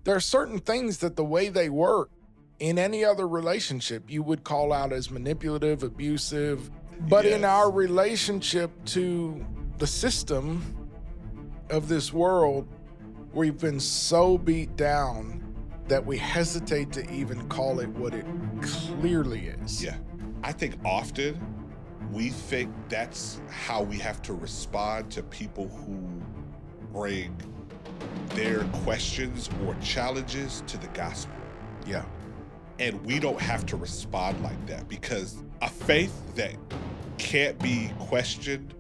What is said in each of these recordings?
There are certain things that the way they work in any other relationship you would call out as manipulative, abusive. But in Yes. our relationship to the system of this world, we've been so beat down that we hesitate to even call it what it clearly is. Yeah. I think often we think that's how we have to respond to people who bring their questions or challenges to the gospel. Yeah. And we don't have to respond like that, because a faith that can't be questioned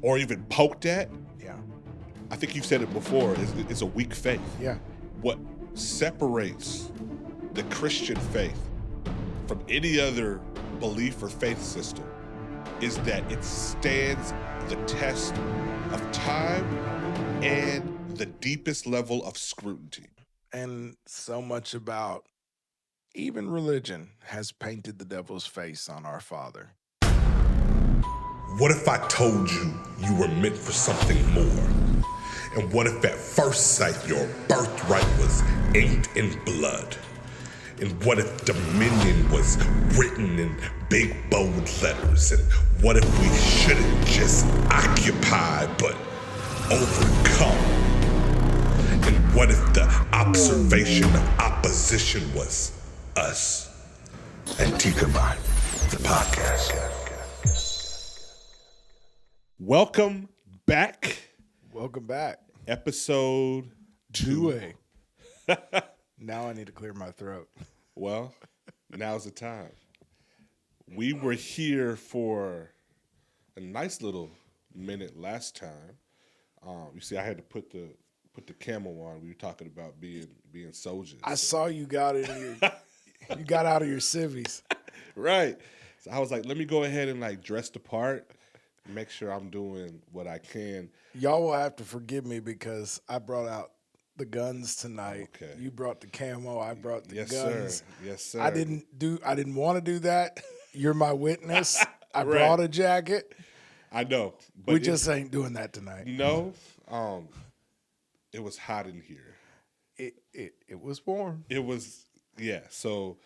or even poked at, Yeah. I think you've said it before, is a weak faith. Yeah. What separates the Christian faith from any other belief or faith system is that it stands the test of time and the deepest level of scrutiny. And so much about even religion has painted the devil's face on our Father. What if I told you you were meant for something more? And what if at first sight your birthright was inked in blood? And what if dominion was written in big bold letters? And what if we shouldn't just occupy but overcome? And what if the observation of opposition was us? Antikemi, the podcast. Welcome back. Welcome back. Episode 2. Now I need to clear my throat. Well, now's the time. We were here for a nice little minute last time. You see, I had to put the camo on. We were talking about being soldiers. I saw you got in your you got out of your civvies. Right. So I was like, let me go ahead and like dress the part, make sure I'm doing what I can. Y'all will have to forgive me because I brought out the guns tonight. Okay. You brought the camo, I brought the Yes, guns. sir. Yes, sir. I didn't want to do that. You're my witness. I Right. brought a jacket. I know. But We just ain't doing that tonight. No. It was hot in here. It was warm. It was, yeah. So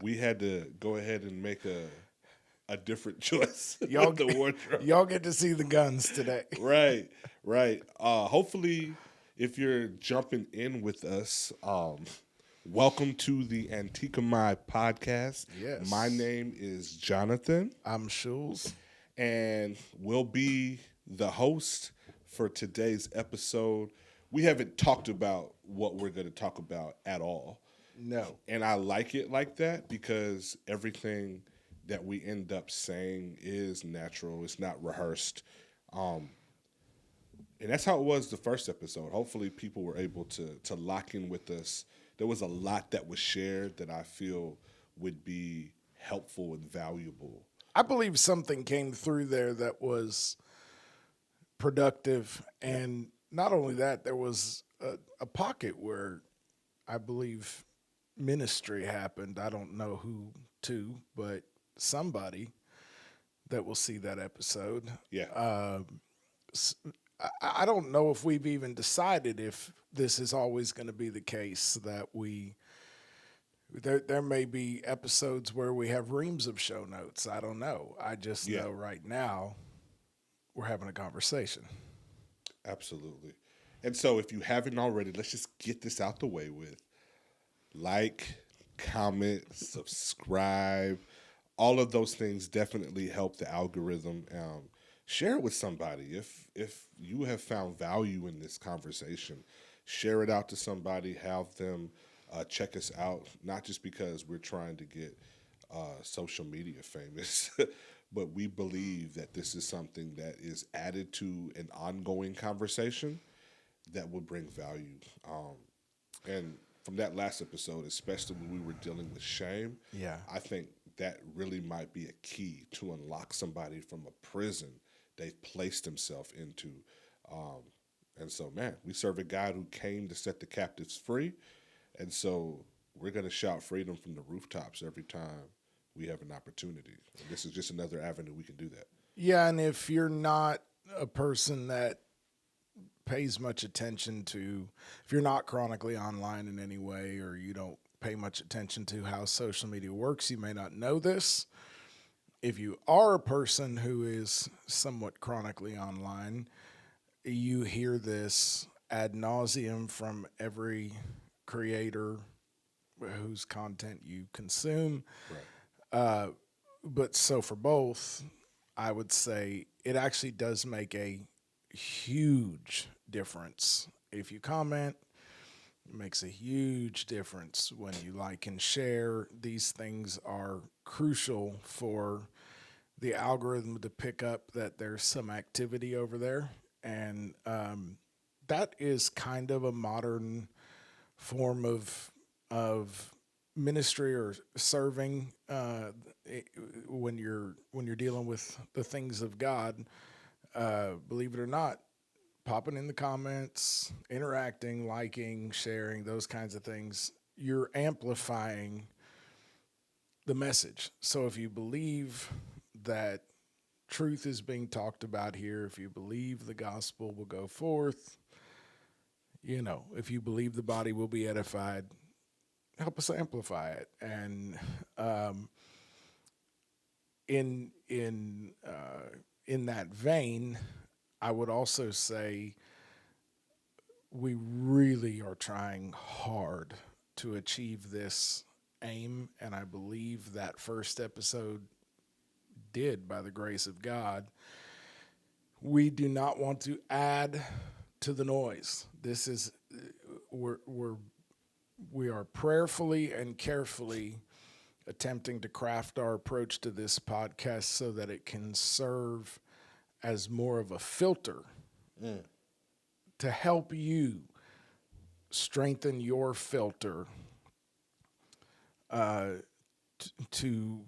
we had to go ahead and make a different choice. Y'all with the wardrobe. Y'all get to see the guns today. Right. Hopefully, if you're jumping in with us, welcome to the Antikemi podcast. Yes. My name is Jonathan, I'm Schulz. and we'll be the host for today's episode. We haven't talked about what we're going to talk about at all. No. And I like it like that because everything that we end up saying is natural. It's not rehearsed. And that's how it was the first episode. Hopefully people were able to lock in with us. There was a lot that was shared that I feel would be helpful and valuable. I believe something came through there that was productive. And not only that, there was a pocket where I believe ministry happened. I don't know who to, but somebody that will see that episode. Yeah. I don't know if we've even decided if this is always going to be the case that there may be episodes where we have reams of show notes. I don't know. I just know right now we're having a conversation. Absolutely. And so if you haven't already, let's just get this out the way with. Like, comment, subscribe. All of those things definitely help the algorithm. Share it with somebody. If you have found value in this conversation, share it out to somebody, have them check us out, not just because we're trying to get social media famous, but we believe that this is something that is added to an ongoing conversation that will bring value. And from that last episode, especially when we were dealing with shame, I think that really might be a key to unlock somebody from a prison they've placed themselves into. And so, man, we serve a God who came to set the captives free. And so we're going to shout freedom from the rooftops every time we have an opportunity. And this is just another avenue we can do that. Yeah, and if you're not a person that pays much attention to, if you're not chronically online in any way, or you don't pay much attention to how social media works, you may not know this. If you are a person who is somewhat chronically online, you hear this ad nauseum from every creator whose content you consume. Right. But so for both, I would say it actually does make a huge difference. If you comment, it makes a huge difference when you like and share. These things are crucial for the algorithm to pick up that there's some activity over there. And that is kind of a modern form of ministry or serving when you're dealing with the things of God. Believe it or not, popping in the comments, interacting, liking, sharing, those kinds of things, you're amplifying the message. So if you believe that truth is being talked about here, if you believe the gospel will go forth, if you believe the body will be edified, help us amplify it. And in that vein, I would also say we really are trying hard to achieve this aim, and I believe that first episode did, by the grace of God. We do not want to add to the noise. This is we are prayerfully and carefully attempting to craft our approach to this podcast so that it can serve as more of a filter to help you strengthen your filter to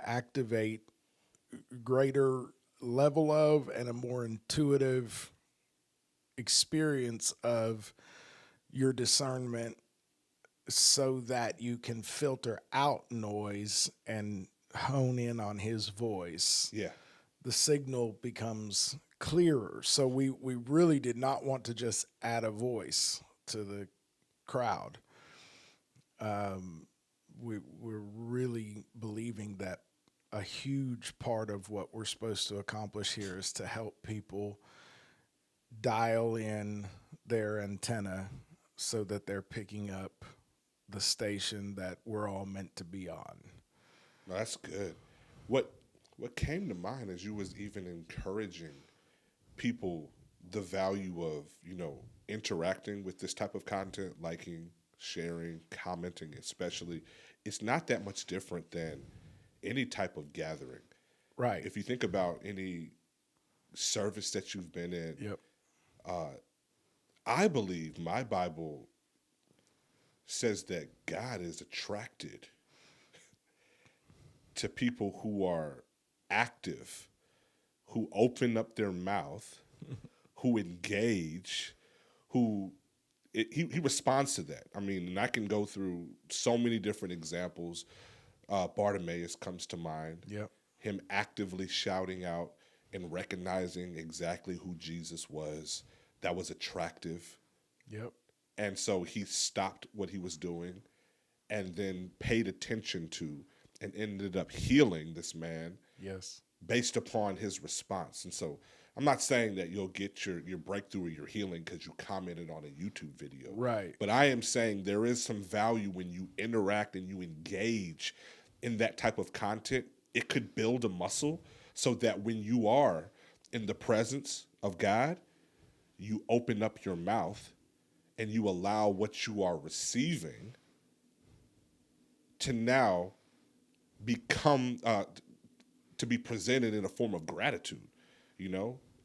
activate greater level of and a more intuitive experience of your discernment, so that you can filter out noise and hone in on his voice. Yeah. The signal becomes clearer. So we really did not want to just add a voice to the crowd. We're really believing that a huge part of what we're supposed to accomplish here is to help people dial in their antenna so that they're picking up the station that we're all meant to be on. No, that's good. What came to mind as you was even encouraging people the value of, interacting with this type of content, liking, sharing, commenting especially, it's not that much different than any type of gathering. Right. If you think about any service that you've been in, Yep. I believe my Bible says that God is attracted to people who are active, who open up their mouth, who engage, he responds to that. I mean, and I can go through so many different examples. Bartimaeus comes to mind. Yep. Him actively shouting out and recognizing exactly who Jesus was. That was attractive. Yep. And so he stopped what he was doing and then paid attention to and ended up healing this man. Yes. Based upon his response. And so I'm not saying that you'll get your breakthrough or your healing because you commented on a YouTube video. Right. But I am saying there is some value when you interact and you engage in that type of content. It could build a muscle so that when you are in the presence of God, you open up your mouth and you allow what you are receiving to now become to be presented in a form of gratitude.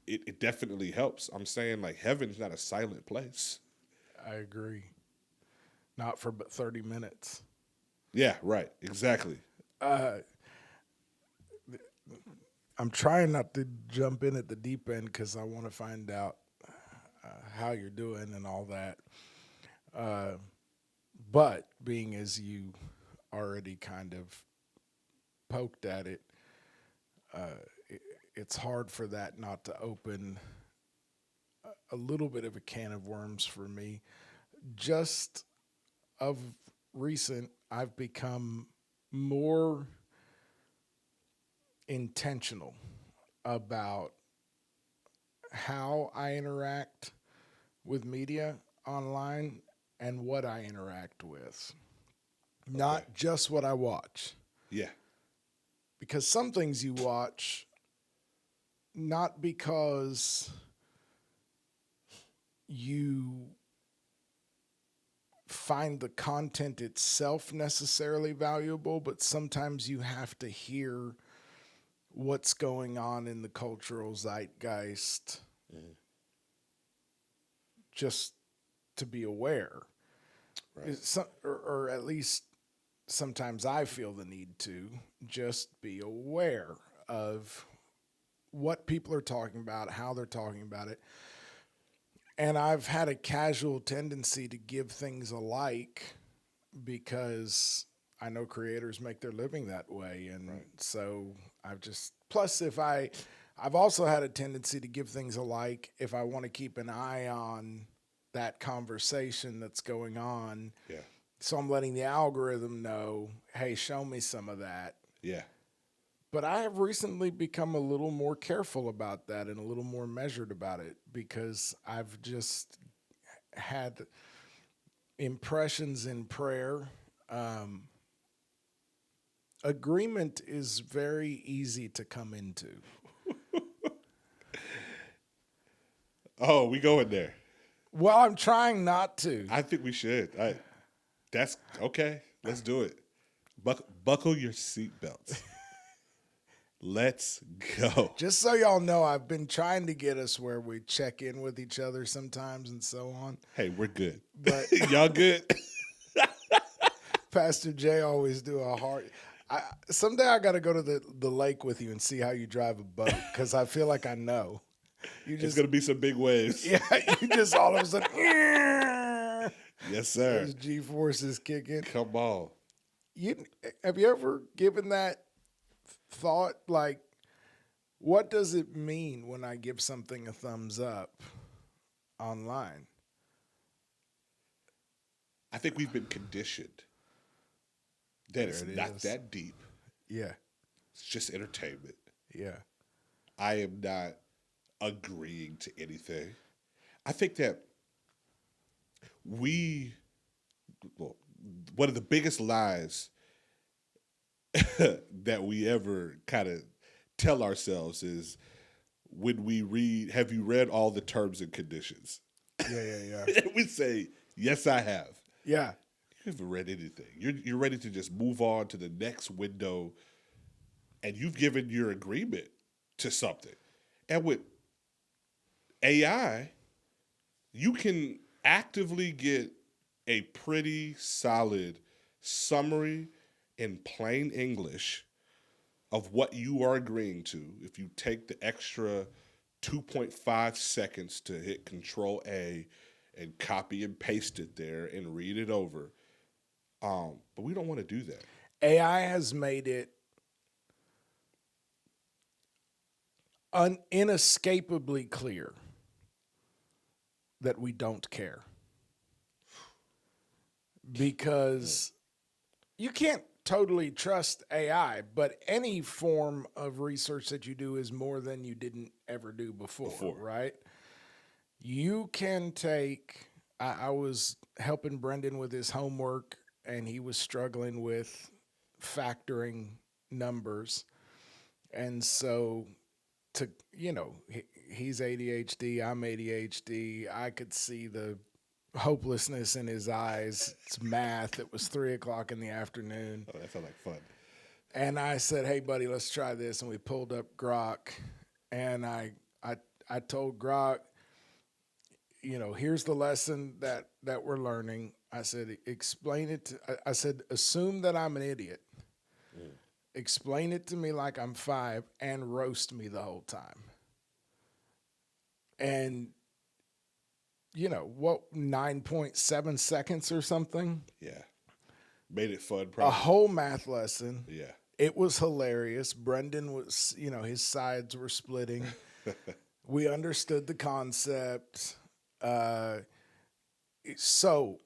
It definitely helps. I'm saying, like, heaven's not a silent place. I agree. Not for but 30 minutes. Yeah, right. Exactly. I'm trying not to jump in at the deep end because I want to find out how you're doing and all that. But being as you already kind of poked at it, it's hard for that not to open a little bit of a can of worms for me. Just of recent, I've become more intentional about how I interact with media online and what I interact with, not just what I watch. Yeah. Because some things you watch, not because you find the content itself necessarily valuable, but sometimes you have to hear what's going on in the cultural zeitgeist just to be aware. Right. Or at least sometimes I feel the need to just be aware of what people are talking about, how they're talking about it. And I've had a casual tendency to give things a like because I know creators make their living that way. And so I've just, plus I've also had a tendency to give things a like if I want to keep an eye on that conversation that's going on. Yeah. So I'm letting the algorithm know, hey, show me some of that. Yeah. But I have recently become a little more careful about that and a little more measured about it because I've just had impressions in prayer. Agreement is very easy to come into. Oh, we going there. Well, I'm trying not to. I think we should. That's okay. Let's do it. Buckle your seatbelts. Let's go. Just so y'all know, I've been trying to get us where we check in with each other sometimes and so on. Hey, we're good. But y'all good? Pastor Jay always do a hard. Someday I got to go to the lake with you and see how you drive a boat because I feel like I know. It's gonna be some big waves. Yeah, you just all of a sudden. Yes, sir. Those G-forces kick in. Come on. Have you ever given that thought? Like, what does it mean when I give something a thumbs up online? I think we've been conditioned that it's not that deep. Yeah. It's just entertainment. Yeah. I am not agreeing to anything. I think that one of the biggest lies that we ever kind of tell ourselves is when we read, have you read all the terms and conditions? Yeah. And we say, yes, I have. Yeah. You haven't read anything. You're ready to just move on to the next window, and you've given your agreement to something. And with AI, you can actively get a pretty solid summary in plain English of what you are agreeing to if you take the extra 2.5 seconds to hit Control A and copy and paste it there and read it over. But we don't want to do that. AI has made it inescapably clear that we don't care. Because you can't totally trust AI, but any form of research that you do is more than you didn't ever do before. Right? You can take, I was helping Brendan with his homework, and he was struggling with factoring numbers. And so, he's ADHD, I'm ADHD. I could see the hopelessness in his eyes. It's math. It was 3:00 in the afternoon. Oh, that sounds like fun. And I said, hey, buddy, let's try this. And we pulled up Grok. And I told Grok, here's the lesson that we're learning. I said, explain it. I said, assume that I'm an idiot. Explain it to me like I'm 5 and roast me the whole time. And, 9.7 seconds or something? Yeah. Made it fun, probably. A whole math lesson. Yeah. It was hilarious. Brendan was, his sides were splitting. We understood the concept. So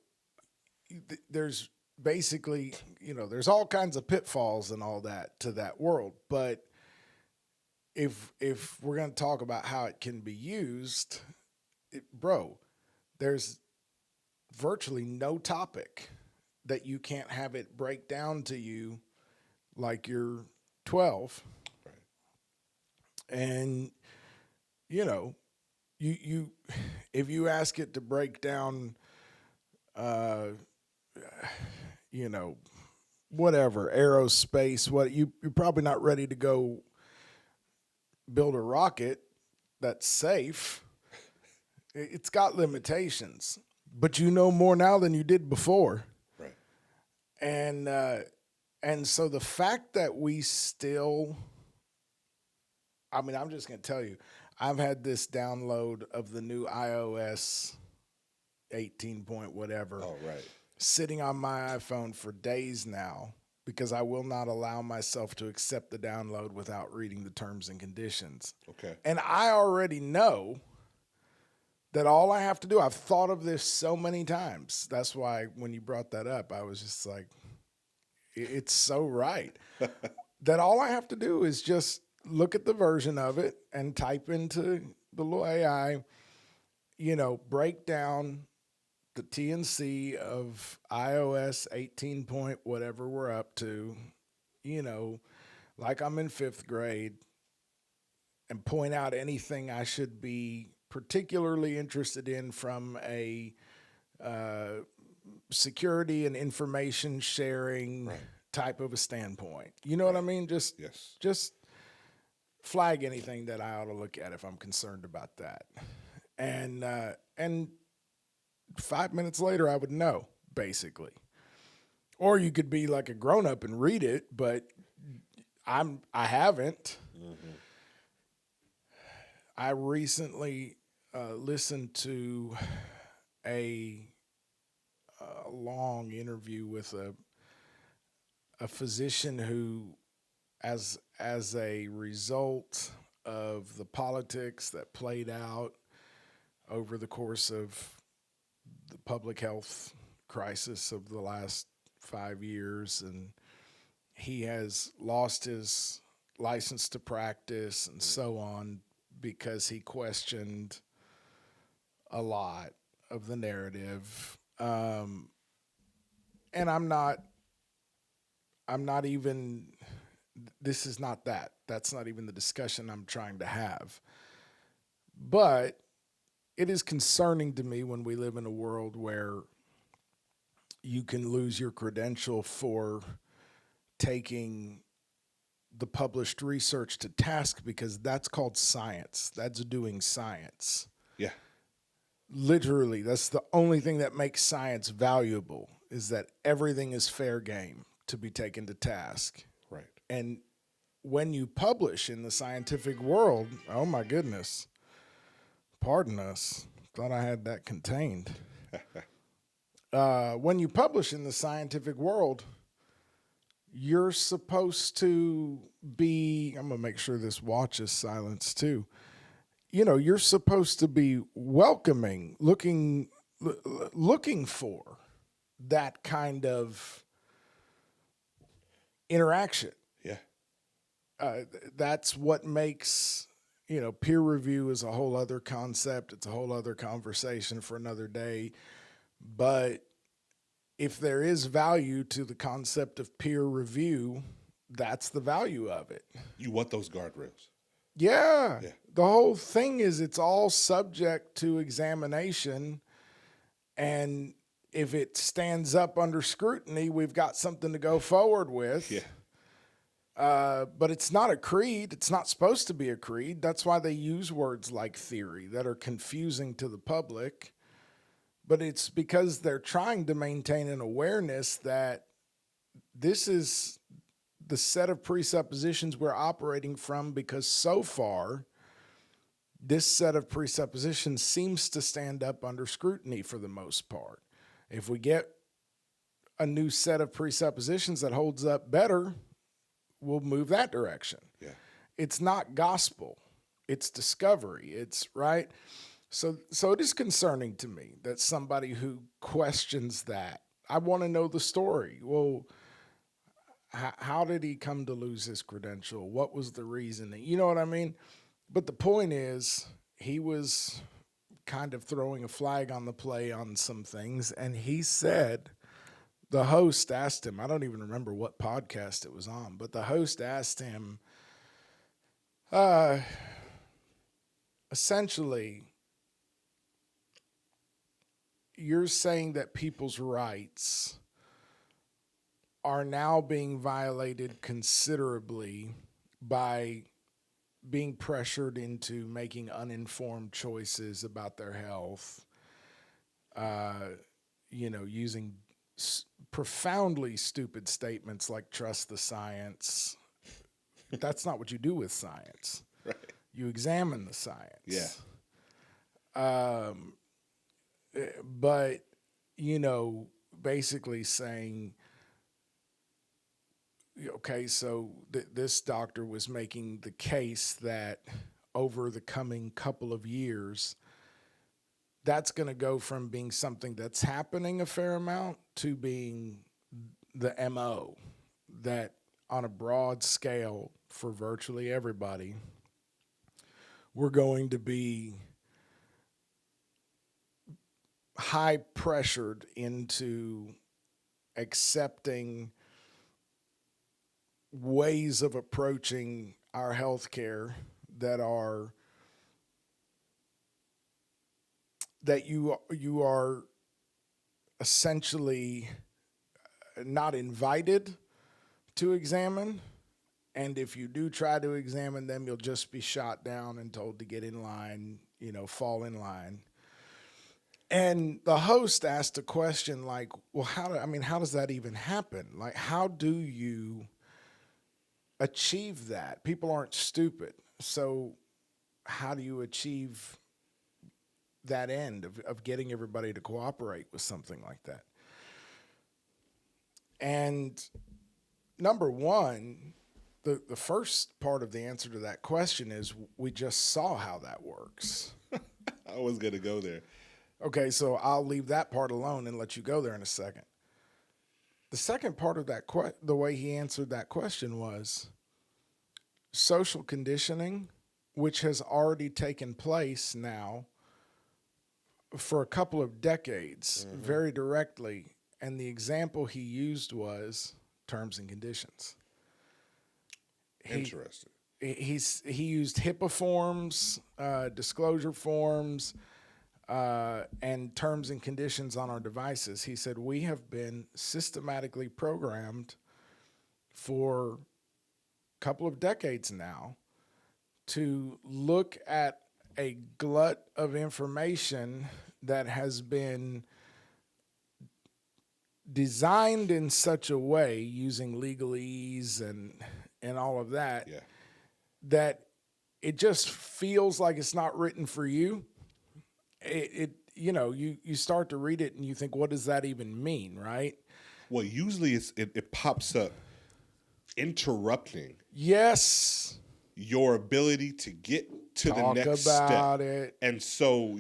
there's basically, there's all kinds of pitfalls and all that to that world. But if we're going to talk about how it can be used, there's virtually no topic that you can't have it break down to you like you're 12. Right. And, you if you ask it to break down, whatever, aerospace, you're probably not ready to go build a rocket that's safe. It's got limitations, but you know more now than you did before. Right. And so the fact that we still, I'm just going to tell you, I've had this download of the new iOS 18 point whatever. Oh, right. Sitting on my iPhone for days now because I will not allow myself to accept the download without reading the terms and conditions. Okay. And I already know that all I have to do, I've thought of this so many times. That's why when you brought that up, I was just like, it's so right. That all I have to do is just look at the version of it and type into the little AI, break down the T&C of iOS 18 point whatever we're up to, like I'm in 5th grade, and point out anything I should be particularly interested in from a security and information sharing type of a standpoint. You know what I mean? Just flag anything that I ought to look at if I'm concerned about that. And 5 minutes later, I would know, basically. Or you could be like a grown-up and read it, but I haven't. Mm-hmm. I recently listened to a long interview with a physician who, as a result of the politics that played out over the course of the public health crisis of the last 5 years, and he has lost his license to practice and so on because he questioned a lot of the narrative. And I'm not even, this is not that. That's not even the discussion I'm trying to have. But it is concerning to me when we live in a world where you can lose your credential for taking the published research to task because that's called science. That's doing science. Yeah. Literally, that's the only thing that makes science valuable, is that everything is fair game to be taken to task. Right. And when you publish in the scientific world, oh my goodness, pardon us, thought I had that contained. When you publish in the scientific world, you're supposed to be, I'm going to make sure this watch is silenced too. You're supposed to be welcoming, looking for that kind of interaction. Yeah. That's what makes, peer review is a whole other concept. It's a whole other conversation for another day. But if there is value to the concept of peer review, that's the value of it. You want those guardrails. Yeah. The whole thing is it's all subject to examination. And if it stands up under scrutiny, we've got something to go forward with. Yeah. But it's not a creed. It's not supposed to be a creed. That's why they use words like theory that are confusing to the public. But it's because they're trying to maintain an awareness that this is the set of presuppositions we're operating from, because so far, this set of presuppositions seems to stand up under scrutiny for the most part. If we get a new set of presuppositions that holds up better, we'll move that direction. Yeah. It's not gospel. it's discovery. It's right. So it is concerning to me that somebody who questions that. I want to know the story. Well, how did he come to lose his credential? What was the reasoning? You know what I mean? But the point is, he was kind of throwing a flag on the play on some things, and he said, the host asked him, I don't even remember what podcast it was on, but the host asked him, essentially, you're saying that people's rights are now being violated considerably by being pressured into making uninformed choices about their health, using profoundly stupid statements like trust the science. That's not what you do with science. Right. You examine the science. Yeah. But, basically saying, okay, so this doctor was making the case that over the coming couple of years, that's going to go from being something that's happening a fair amount to being the MO, that on a broad scale for virtually everybody, we're going to be high pressured into accepting ways of approaching our healthcare that you are essentially not invited to examine, and if you do try to examine them, you'll just be shot down and told to get in line, fall in line. And the host asked a question like, well, how does that even happen? Like, how do you achieve that? People aren't stupid. So how do you achieve that end of getting everybody to cooperate with something like that? And number one, the first part of the answer to that question is we just saw how that works. I was going to go there. Okay, so I'll leave that part alone and let you go there in a second. The second part of that, the way he answered that question was social conditioning, which has already taken place now for a couple of decades, very directly. And the example he used was terms and conditions. Interesting. He used HIPAA forms, disclosure forms, and terms and conditions on our devices. He said, we have been systematically programmed for a couple of decades now to look at a glut of information that has been designed in such a way, using legalese and all of that, that it just feels like it's not written for you. You start to read it and you think, what does that even mean, right? Well, usually it pops up interrupting. Yes. Your ability to get to the next step. It. And so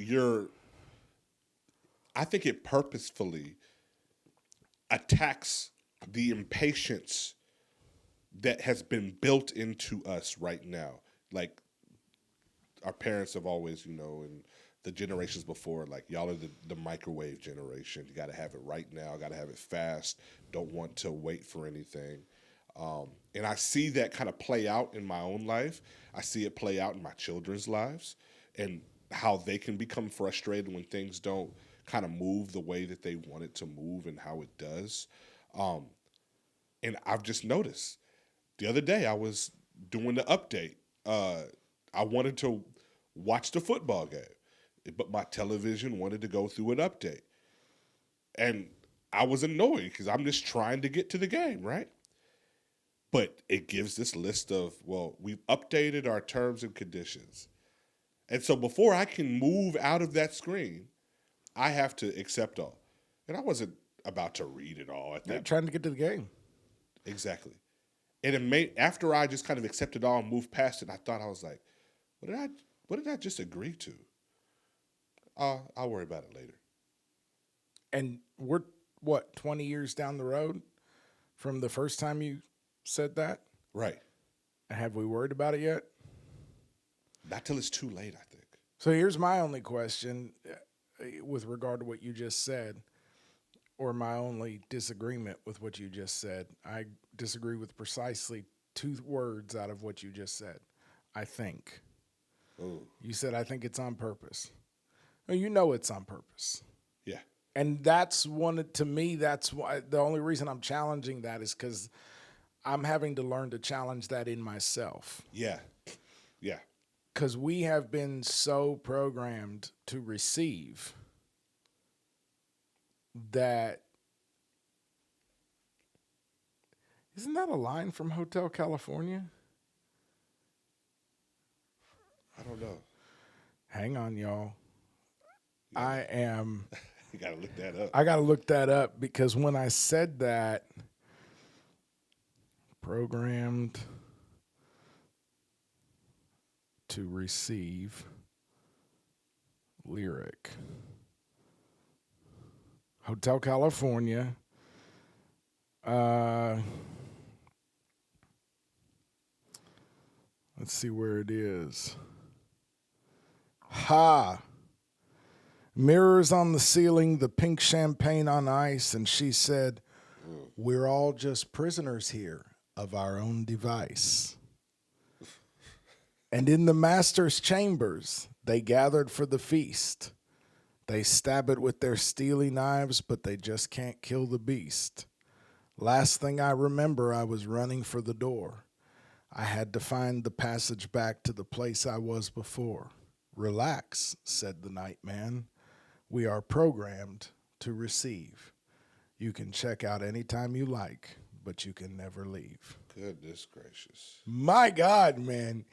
I think it purposefully attacks the impatience that has been built into us right now. Like our parents have always, and the generations before, like, y'all are the microwave generation. You got to have it right now. Got to have it fast. Don't want to wait for anything. And I see that kind of play out in my own life. I see it play out in my children's lives and how they can become frustrated when things don't kind of move the way that they want it to move and how it does. And I've just noticed the other day I was doing the update. I wanted to watch the football game, but my television wanted to go through an update. And I was annoyed because I'm just trying to get to the game, right? But it gives this list of, well, we've updated our terms and conditions. And so before I can move out of that screen, I have to accept all. And I wasn't about to read it all at that point. Trying to get to the game. Exactly. And after I just kind of accepted all and moved past it, I was like, What did I just agree to? I'll worry about it later. And we're, what, 20 years down the road from the first time you said that? Right. Have we worried about it yet? Not till it's too late, I think. So here's my only question with regard to what you just said, or my only disagreement with what you just said. I disagree with precisely 2 words out of what you just said. I think. Ooh. You said, I think it's on purpose. Well, you know it's on purpose. Yeah. And that's to me, that's why the only reason I'm challenging that is because I'm having to learn to challenge that in myself. Yeah. Yeah. Because we have been so programmed to receive that. Isn't that a line from Hotel California? I don't know. Hang on, y'all. Yeah. You got to look that up. I got to look that up because when I said that, programmed to receive lyric. Hotel California. Let's see where it is. Ha! Mirrors on the ceiling, the pink champagne on ice, and she said, we're all just prisoners here of our own device. And in the master's chambers, they gathered for the feast. They stab it with their steely knives, but they just can't kill the beast. Last thing I remember, I was running for the door. I had to find the passage back to the place I was before. Relax, said the night man. We are programmed to receive. You can check out anytime you like, but you can never leave. Goodness gracious. My God, man.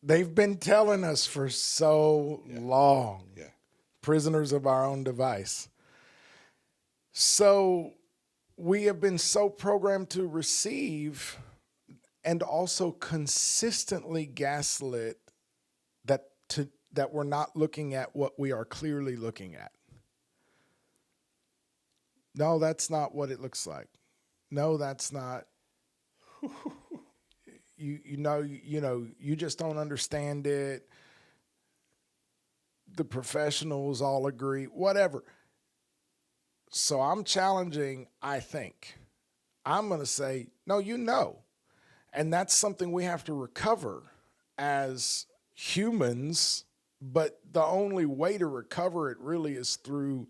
They've been telling us for so long. Yeah. Prisoners of our own device. So we have been so programmed to receive and also consistently gaslit that we're not looking at what we are clearly looking at. No, that's not what it looks like. No, that's not. You just don't understand it. The professionals all agree, whatever. So I'm challenging, I think. I'm going to say, no, you know. And that's something we have to recover as humans, but the only way to recover it really is through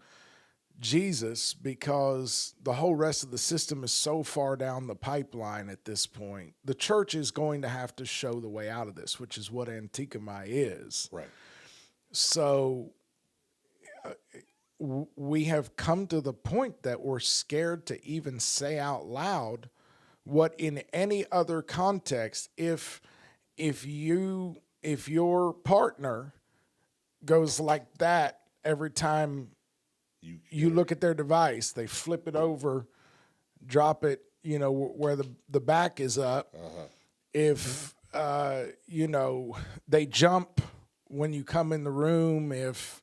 Jesus, because the whole rest of the system is so far down the pipeline at this point. The church is going to have to show the way out of this, which is what Antikemi is. Right. So we have come to the point that we're scared to even say out loud what in any other context, if your partner goes like that every time you look at their device, they flip it over, drop it, where the back is up. Uh-huh. If, they jump when you come in the room, if,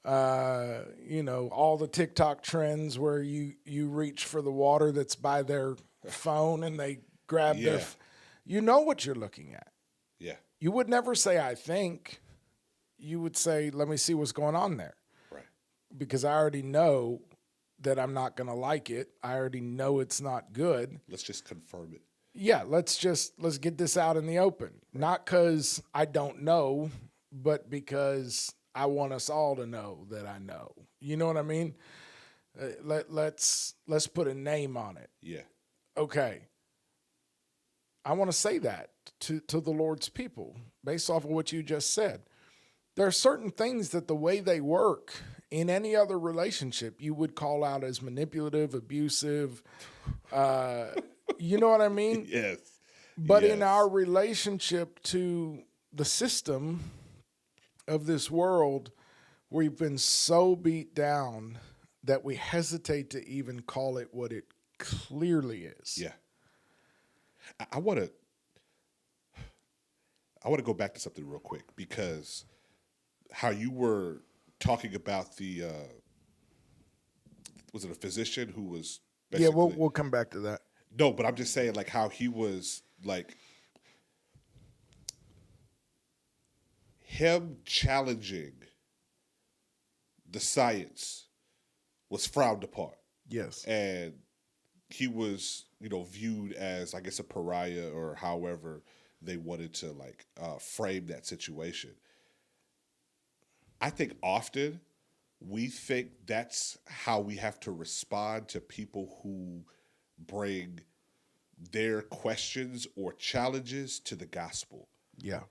all the TikTok trends where you reach for the water that's by their phone and they grab you know what you're looking at. Yeah. You would never say, I think. You would say, let me see what's going on there. Right. Because I already know that I'm not going to like it. I already know it's not good. Let's just confirm it. Yeah, let's get this out in the open. Right. Not because I don't know, but because I want us all to know that I know. You know what I mean? Let's put a name on it. Yeah. Okay. I want to say that to the Lord's people based off of what you just said. There are certain things that the way they work in any other relationship you would call out as manipulative, abusive. You know what I mean? Yes. But in our relationship to the system of this world, we've been so beat down that we hesitate to even call it what it clearly is. Yeah. I want I want to go back to something real quick, because how you were talking about the was it a physician who was Yeah, basically we'll come back to that. no, but I'm just saying like how he was like him challenging the science was frowned upon. Yes. And he was, viewed as, I guess, a pariah, or however they wanted to like frame that situation. I think often we think that's how we have to respond to people who bring their questions or challenges to the gospel. Yeah.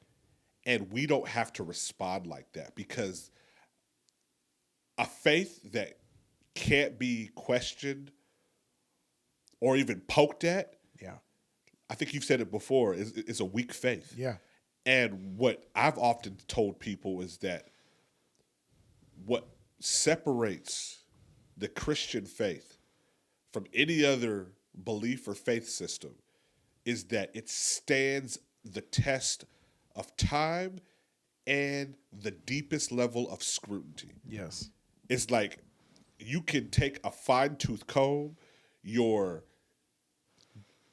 And we don't have to respond like that, because a faith that can't be questioned or even poked at, Yeah. I think you've said it before, is a weak faith. Yeah. And what I've often told people is that what separates the Christian faith from any other belief or faith system is that it stands the test of time and the deepest level of scrutiny. Yes. It's like you can take a fine-tooth comb, your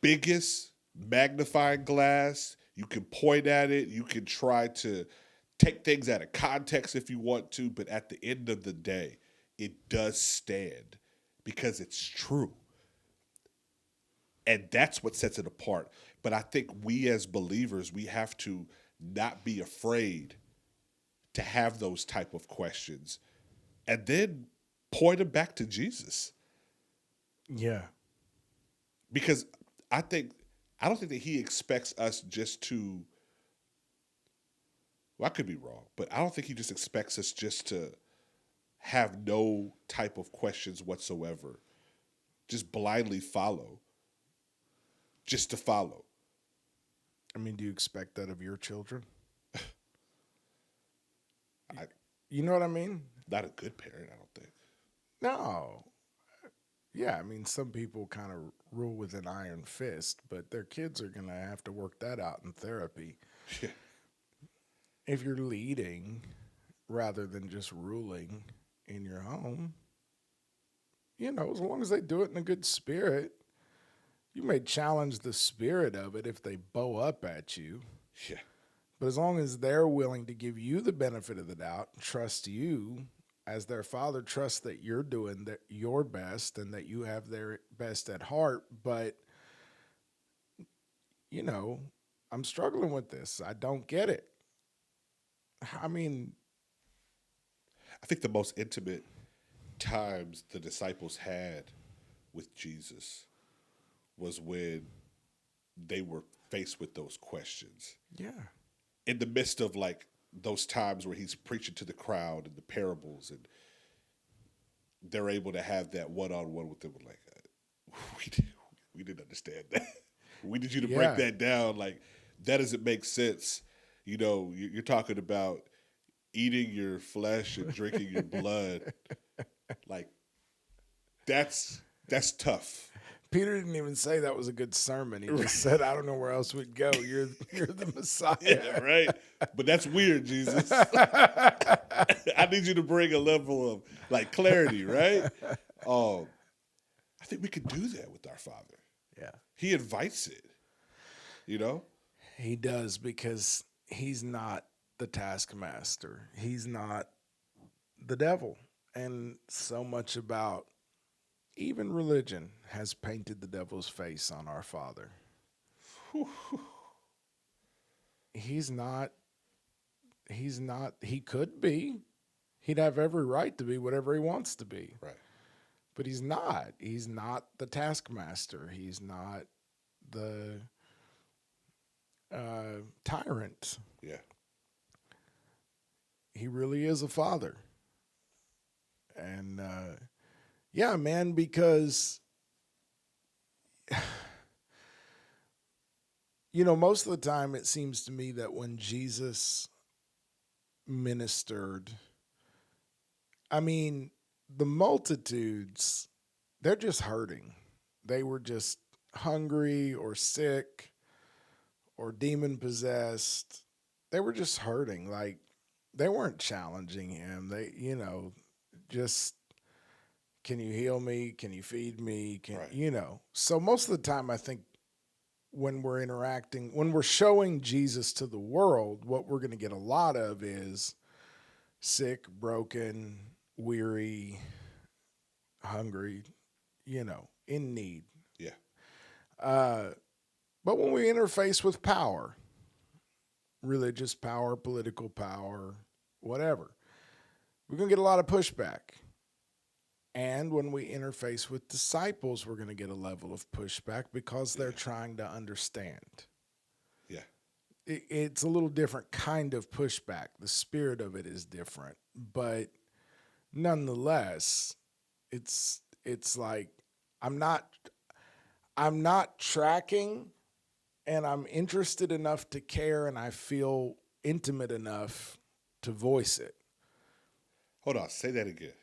biggest magnifying glass, you can point at it, you can try to take things out of context if you want to, but at the end of the day, it does stand because it's true. And that's what sets it apart. But I think we as believers, we have to not be afraid to have those type of questions and then point them back to Jesus. Yeah. Because I don't think that he expects us just to, well, I could be wrong, but I don't think he just expects us just to have no type of questions whatsoever. Just blindly follow. Just to follow. I mean, do you expect that of your children? You know what I mean? Not a good parent, I don't think. No. Yeah, I mean, some people kind of rule with an iron fist, but their kids are going to have to work that out in therapy. Yeah. If you're leading rather than just ruling in your home, as long as they do it in a good spirit, you may challenge the spirit of it if they bow up at you. Yeah. But as long as they're willing to give you the benefit of the doubt, trust you as their father, trust that you're doing your best and that you have their best at heart. But, I'm struggling with this. I don't get it. I mean, I think the most intimate times the disciples had with Jesus was when they were faced with those questions. yeah. In the midst of like those times where he's preaching to the crowd and the parables, and they're able to have that one-on-one with them, like, we didn't understand that. We need you to break that down. Like, that doesn't make sense. You're talking about eating your flesh and drinking your blood. Like, that's tough. Peter didn't even say that was a good sermon. He just said, I don't know where else we'd go. You're the Messiah. Yeah, right? But that's weird, Jesus. I need you to bring a level of, like, clarity, right? I think we could do that with our Father. Yeah. He invites it, He does, because he's not the taskmaster. He's not the devil. And so much about even religion has painted the devil's face on our Father. He's not, he could be. He'd have every right to be whatever he wants to be. Right. But he's not. He's not the taskmaster. He's not the tyrant. Yeah. He really is a father. And yeah, man, because most of the time it seems to me that when Jesus ministered, I mean, the multitudes, they're just hurting. They were just hungry or sick or demon possessed, they were just hurting. Like, they weren't challenging him. They, just, can you heal me? Can you feed me? Right. So most of the time, I think when we're interacting, when we're showing Jesus to the world, what we're going to get a lot of is sick, broken, weary, hungry, in need. Yeah. But when we interface with power, religious power, political power, whatever, we're going to get a lot of pushback. And when we interface with disciples, we're going to get a level of pushback because they're trying to understand. Yeah. It's a little different kind of pushback. The spirit of it is different, but nonetheless, it's like I'm not tracking, and I'm interested enough to care, and I feel intimate enough to voice it. Hold on, say that again.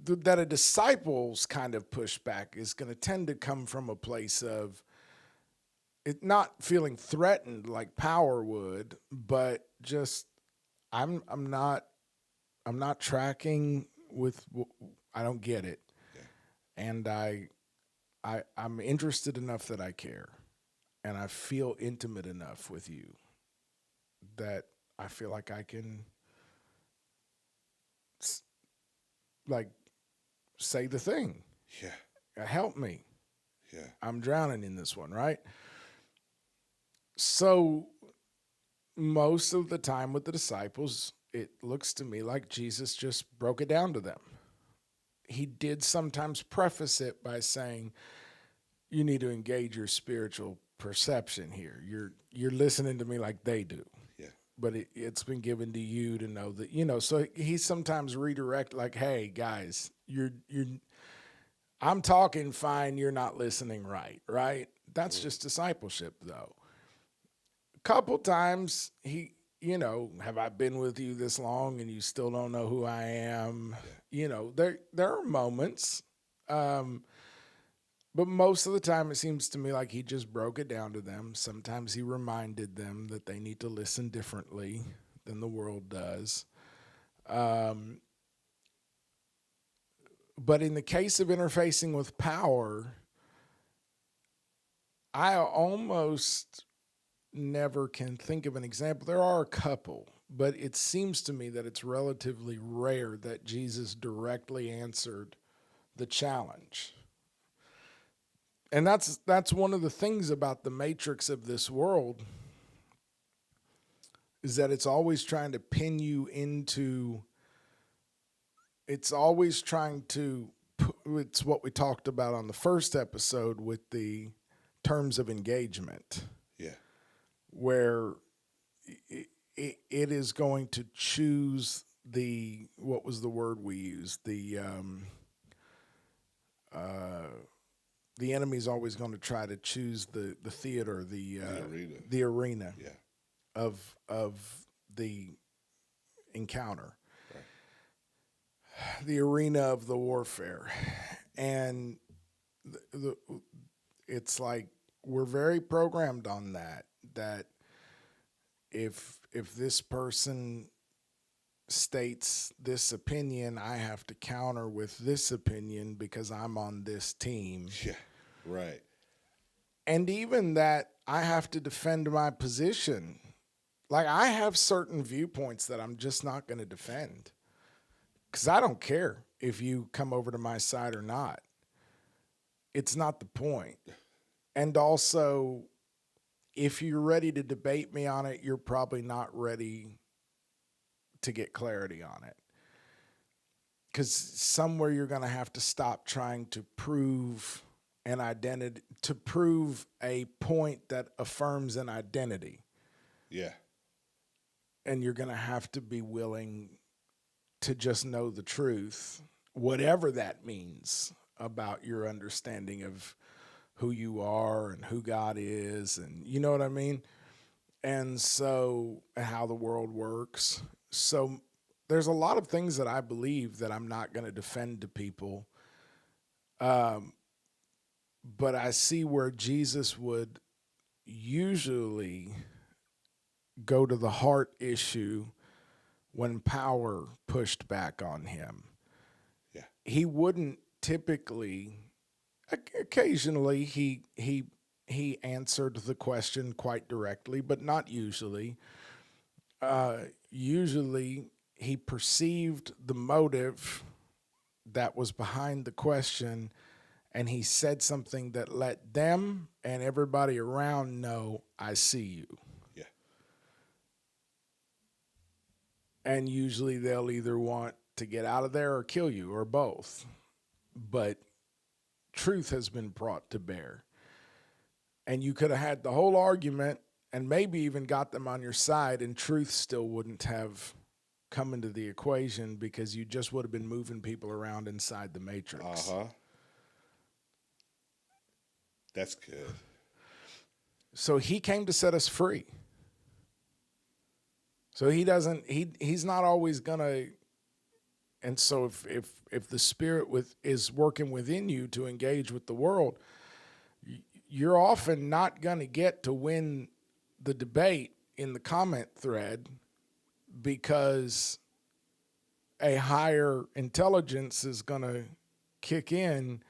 That a disciple's kind of pushback is going to tend to come from a place of it not feeling threatened like power would, but just I'm not tracking with, I don't get it, and I'm interested enough that I care, and I feel intimate enough with you that I feel like I can say the thing. Yeah. Help me. Yeah. I'm drowning in this one, right? So most of the time with the disciples, it looks to me like Jesus just broke it down to them. He did sometimes preface it by saying, you need to engage your spiritual perception here. You're listening to me like they do. Yeah. But it's been given to you to know that, so he sometimes redirect like, hey guys, I'm talking fine. You're not listening right? That's just discipleship though. A couple times have I been with you this long and you still don't know who I am? Yeah. There are moments, but most of the time it seems to me like he just broke it down to them. Sometimes he reminded them that they need to listen differently than the world does. But in the case of interfacing with power, I almost never can think of an example. There are a couple, but it seems to me that it's relatively rare that Jesus directly answered the challenge. And that's one of the things about the matrix of this world, is that it's always trying to pin you into, it's always trying to, it's what we talked about on the first episode with the terms of engagement. Yeah. Where it is going to choose what was the word we used? The enemy's always going to try to choose the theater, the arena Yeah. of the encounter, Right. the arena of the warfare. And it's like we're very programmed on that if this person states this opinion, I have to counter with this opinion because I'm on this team. Yeah. Right. And even that, I have to defend my position. Like, I have certain viewpoints that I'm just not going to defend because I don't care if you come over to my side or not. It's not the point. And also, if you're ready to debate me on it, you're probably not ready to get clarity on it. Because somewhere you're going to have to stop trying to prove an identity, to prove a point that affirms an identity. Yeah. And you're going to have to be willing to just know the truth, whatever that means about your understanding of who you are and who God is, and you know what I mean? And so, how the world works. So there's a lot of things that I believe that I'm not going to defend to people. But I see where Jesus would usually go to the heart issue when power pushed back on him. Yeah. He wouldn't typically, occasionally he answered the question quite directly, but not usually. Usually he perceived the motive that was behind the question, and he said something that let them and everybody around know, I see you. Yeah. And usually they'll either want to get out of there or kill you or both. But truth has been brought to bear. And you could have had the whole argument and maybe even got them on your side, and truth still wouldn't have come into the equation because you just would have been moving people around inside the matrix. That's good. So he came to set us free. So he's not always gonna. And so if the Spirit is working within you to engage with the world, you're often not gonna get to win the debate in the comment thread because a higher intelligence is gonna kick in,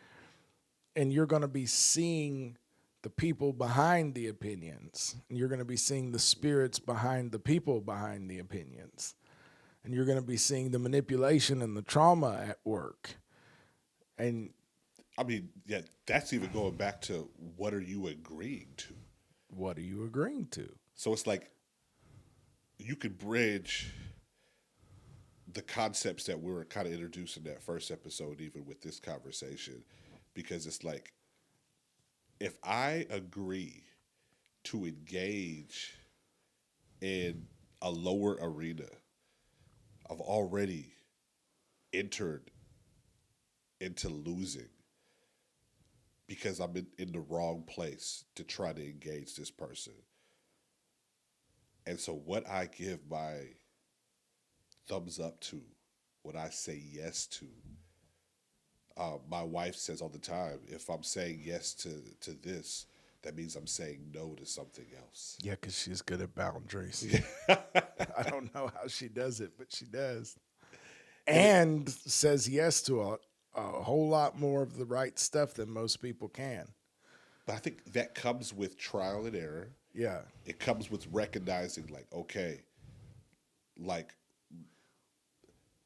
and you're gonna be seeing the people behind the opinions, and you're going to be seeing the spirits behind the people behind the opinions, and you're going to be seeing the manipulation and the trauma at work. And I mean, yeah, that's even going back to what are you agreeing to? What are you agreeing to? So it's like you could bridge the concepts that we were kind of introduced in that first episode, even with this conversation, because it's like, if I agree to engage in a lower arena, I've already entered into losing because I'm in the wrong place to try to engage this person. And so what I give my thumbs up to, what I say yes to, my wife says all the time, if I'm saying yes to this, that means I'm saying no to something else. Yeah, because she's good at boundaries. I don't know how she does it, but she does. And says yes to a whole lot more of the right stuff than most people can. But I think that comes with trial and error. Yeah. It comes with recognizing, like, okay, like,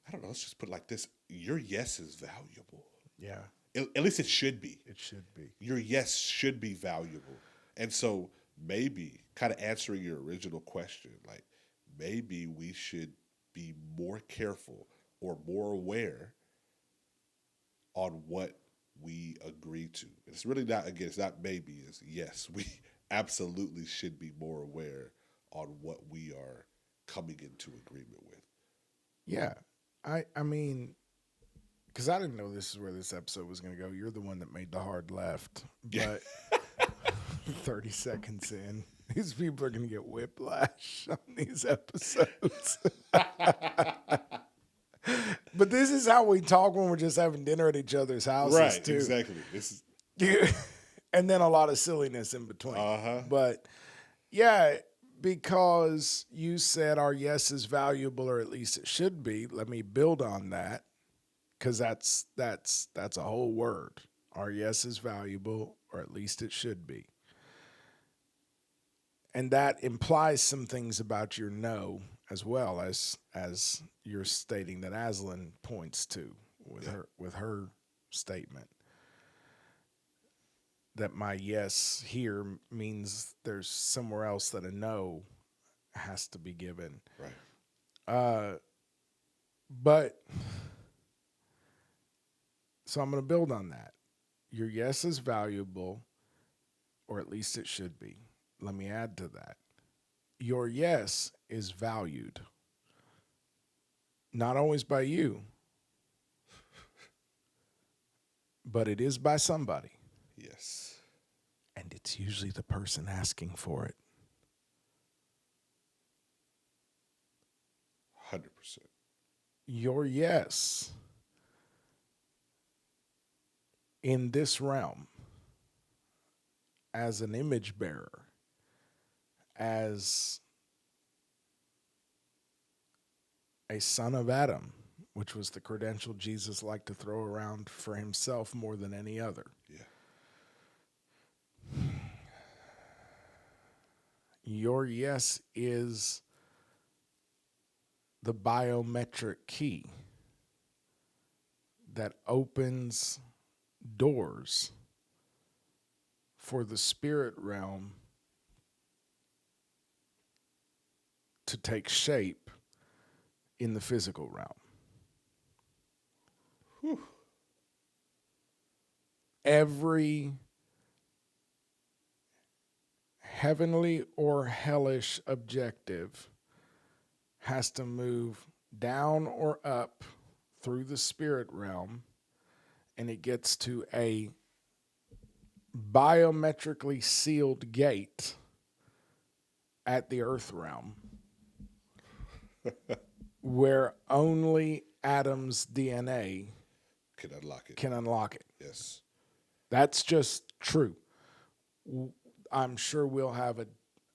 I don't know, let's just put it like this. Your yes is valuable. Yeah. At least it should be. It should be. Your yes should be valuable. And so maybe, kind of answering your original question, like, maybe we should be more careful or more aware on what we agree to. It's really not, again, it's not maybe, it's yes. We absolutely should be more aware on what we are coming into agreement with. Yeah. I mean, because I didn't know this is where this episode was going to go. You're the one that made the hard left. But 30 seconds in, these people are going to get whiplash on these episodes. But this is how we talk when we're just having dinner at each other's houses, Right, too. exactly. This is And then a lot of silliness in between. Uh-huh. But, yeah, because you said our yes is valuable, or at least it should be, let me build on that. Because that's a whole word. Our yes is valuable, or at least it should be. And that implies some things about your no, as well as you're stating that Aslan points to with her statement. That my yes here means there's somewhere else that a no has to be given. right. But so I'm going to build on that. Your yes is valuable, or at least it should be. Let me add to that. Your yes is valued. Not always by you, but it is by somebody. Yes. And it's usually the person asking for it. 100%. Your yes in this realm, as an image bearer, as a son of Adam, which was the credential Jesus liked to throw around for himself more than any other. Yeah. Your yes is the biometric key that opens doors for the spirit realm to take shape in the physical realm. Whew. Every heavenly or hellish objective has to move down or up through the spirit realm, and it gets to a biometrically sealed gate at the earth realm where only Adam's DNA Can unlock it. can unlock it. Yes. That's just true. I'm sure we'll have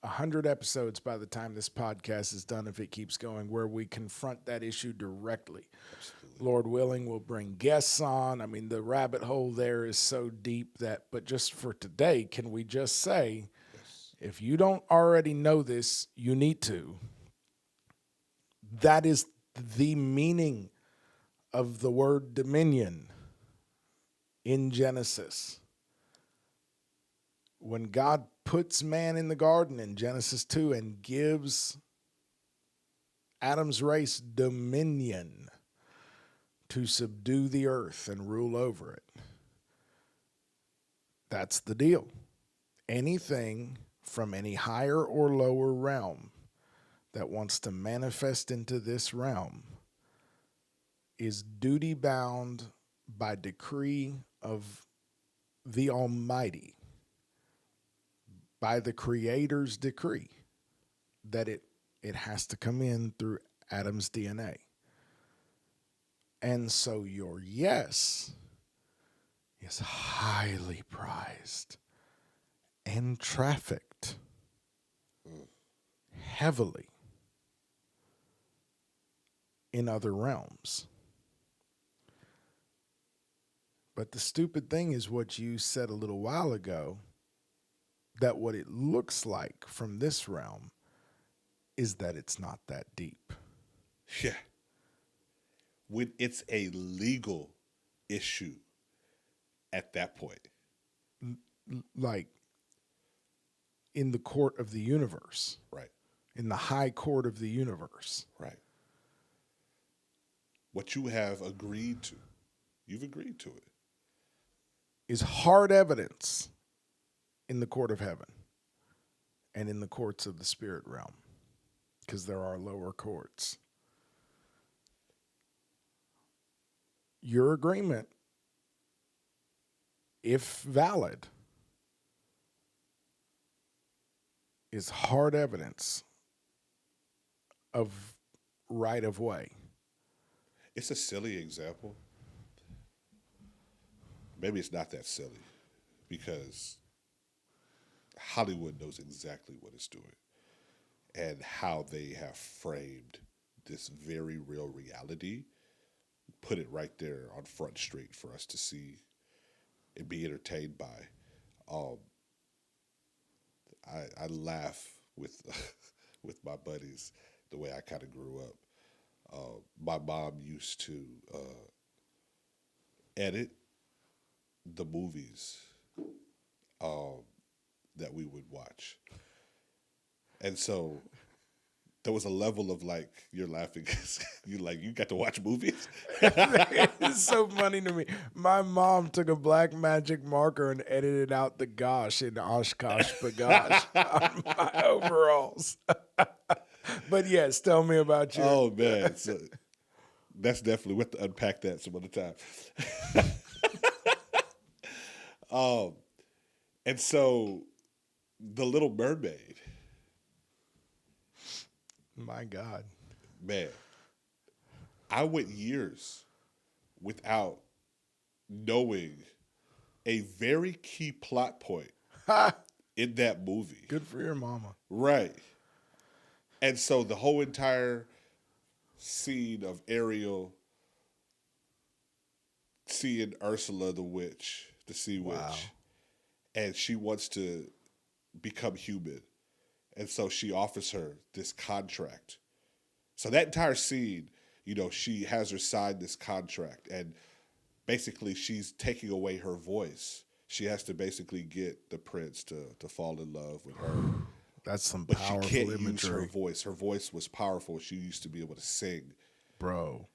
100 episodes by the time this podcast is done, if it keeps going, where we confront that issue directly. Absolutely. Lord willing, we'll bring guests on. I mean, the rabbit hole there is so deep but just for today, can we just say, Yes. if you don't already know this, you need to. That is the meaning of the word dominion in Genesis. When God puts man in the garden in Genesis 2 and gives Adam's race dominion to subdue the earth and rule over it, that's the deal. Anything from any higher or lower realm that wants to manifest into this realm is duty bound by decree of the Almighty, by the Creator's decree, that it has to come in through Adam's DNA. And so your yes is highly prized and trafficked heavily in other realms. But the stupid thing is what you said a little while ago, that what it looks like from this realm is that it's not that deep. Yeah. When it's a legal issue at that point. Like in the court of the universe. Right. In the high court of the universe. Right. What you have agreed to, you've agreed to it. Is hard evidence in the court of heaven and in the courts of the spirit realm, because there are lower courts. Your agreement, if valid, is hard evidence of right of way. It's a silly example. Maybe it's not that silly, because Hollywood knows exactly what it's doing and how they have framed this very real reality, put it right there on Front Street for us to see and be entertained by. I laugh with with my buddies the way I kind of grew up. My mom used to edit the movies that we would watch. And so there was a level of like, you're laughing because you got to watch movies. It's so funny to me. My mom took a black magic marker and edited out the gosh in Oshkosh Bagosh on my overalls. But yes, tell me about you. Oh man. So that's definitely, we have to unpack that some other time. And so the Little Mermaid, My God. man, I went years without knowing a very key plot point in that movie. Good for your mama. Right. And so the whole entire scene of Ariel seeing Ursula the witch, the sea witch, and she wants to become human. And so she offers her this contract. So that entire scene, she has her sign this contract, and basically she's taking away her voice. She has to basically get the prince to fall in love with her. That's some But she powerful can't imagery. use her voice. Her voice was powerful. She used to be able to sing. Bro.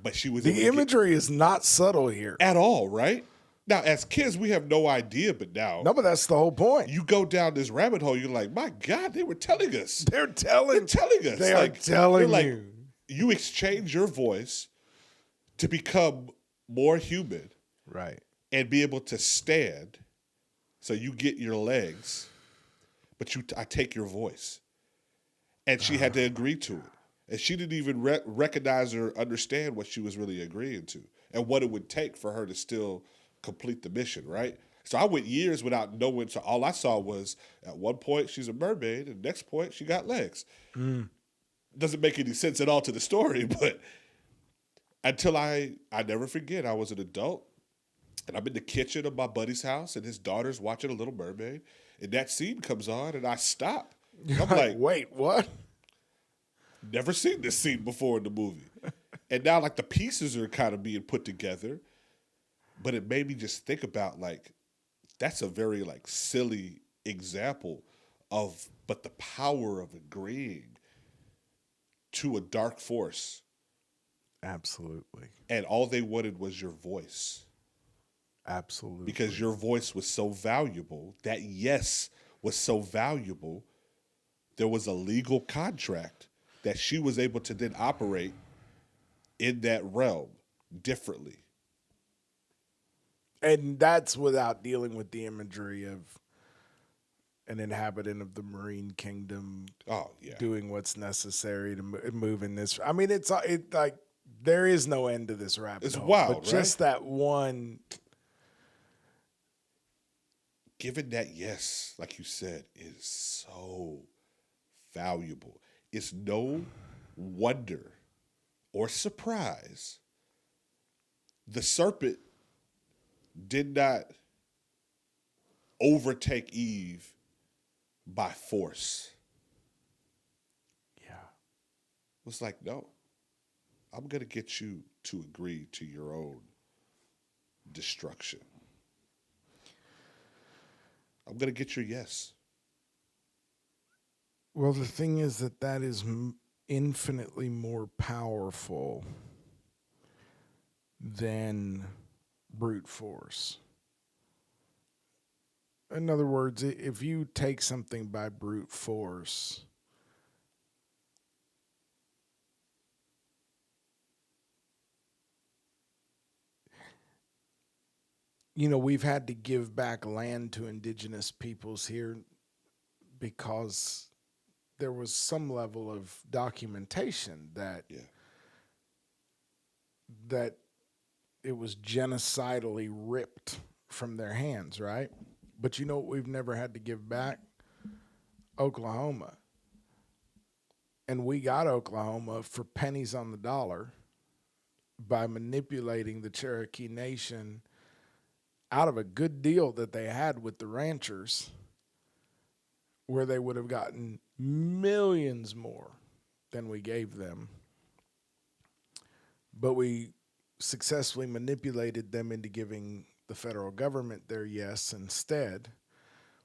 But she was able The to imagery is not subtle here. at all, right? Now, as kids, we have no idea, but now No, but that's the whole point. you go down this rabbit hole, you're like, my God, they were telling us. They're telling us. They are Like, telling they're you. like, you exchange your voice to become more human Right. and be able to stand. So you get your legs, but I take your voice. And she had to agree to it. And she didn't even recognize or understand what she was really agreeing to and what it would take for her to still complete the mission, right? So I went years without knowing. So all I saw was at one point she's a mermaid, and next point she got legs. Doesn't make any sense at all to the story, but until I never forget, I was an adult, and I'm in the kitchen of my buddy's house, and his daughter's watching a Little Mermaid, and that scene comes on, and I stop. I'm like, wait, what? never seen this scene before in the movie. And now, like, the pieces are kind of being put together, but it made me just think about, like, that's a very, like, silly example but the power of agreeing to a dark force. Absolutely. And all they wanted was your voice. Absolutely. Because your voice was so valuable, that yes was so valuable, there was a legal contract that she was able to then operate in that realm differently. And that's without dealing with the imagery of an inhabitant of the marine kingdom Oh, yeah. doing what's necessary to move in this. I mean, it's like there is no end to this rabbit It's hole. wild, but just that one. Given that yes, like you said, is so valuable. It's no wonder or surprise the serpent did not overtake Eve by force. Yeah. It was like, no, I'm going to get you to agree to your own destruction. I'm going to get your yes. Well, the thing is that is infinitely more powerful than brute force. In other words, if you take something by brute force, we've had to give back land to indigenous peoples here because there was some level of documentation that it was genocidally ripped from their hands, right? But you know what we've never had to give back? Oklahoma. And we got Oklahoma for pennies on the dollar by manipulating the Cherokee Nation out of a good deal that they had with the ranchers, where they would have gotten millions more than we gave them. But we successfully manipulated them into giving the federal government their yes instead,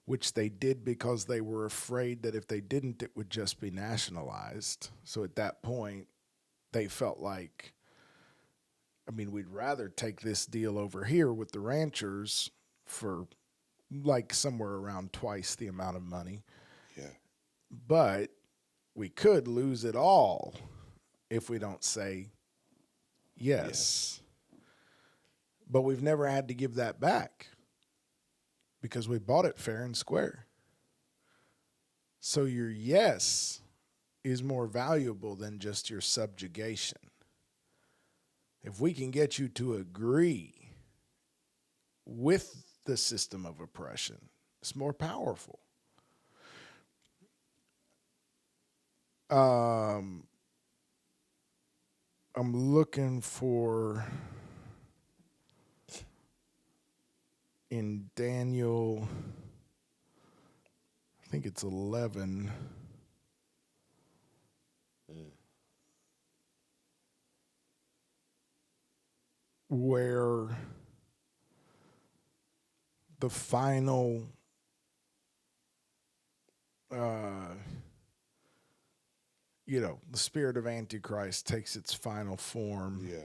which they did because they were afraid that if they didn't, it would just be nationalized. So at that point, they felt like, we'd rather take this deal over here with the ranchers for like somewhere around twice the amount of money. Yeah. But we could lose it all if we don't say yes. But we've never had to give that back because we bought it fair and square. So your yes is more valuable than just your subjugation. If we can get you to agree with the system of oppression, it's more powerful. I'm looking for in Daniel, I think it's 11. Where the final the spirit of Antichrist takes its final form. Yeah.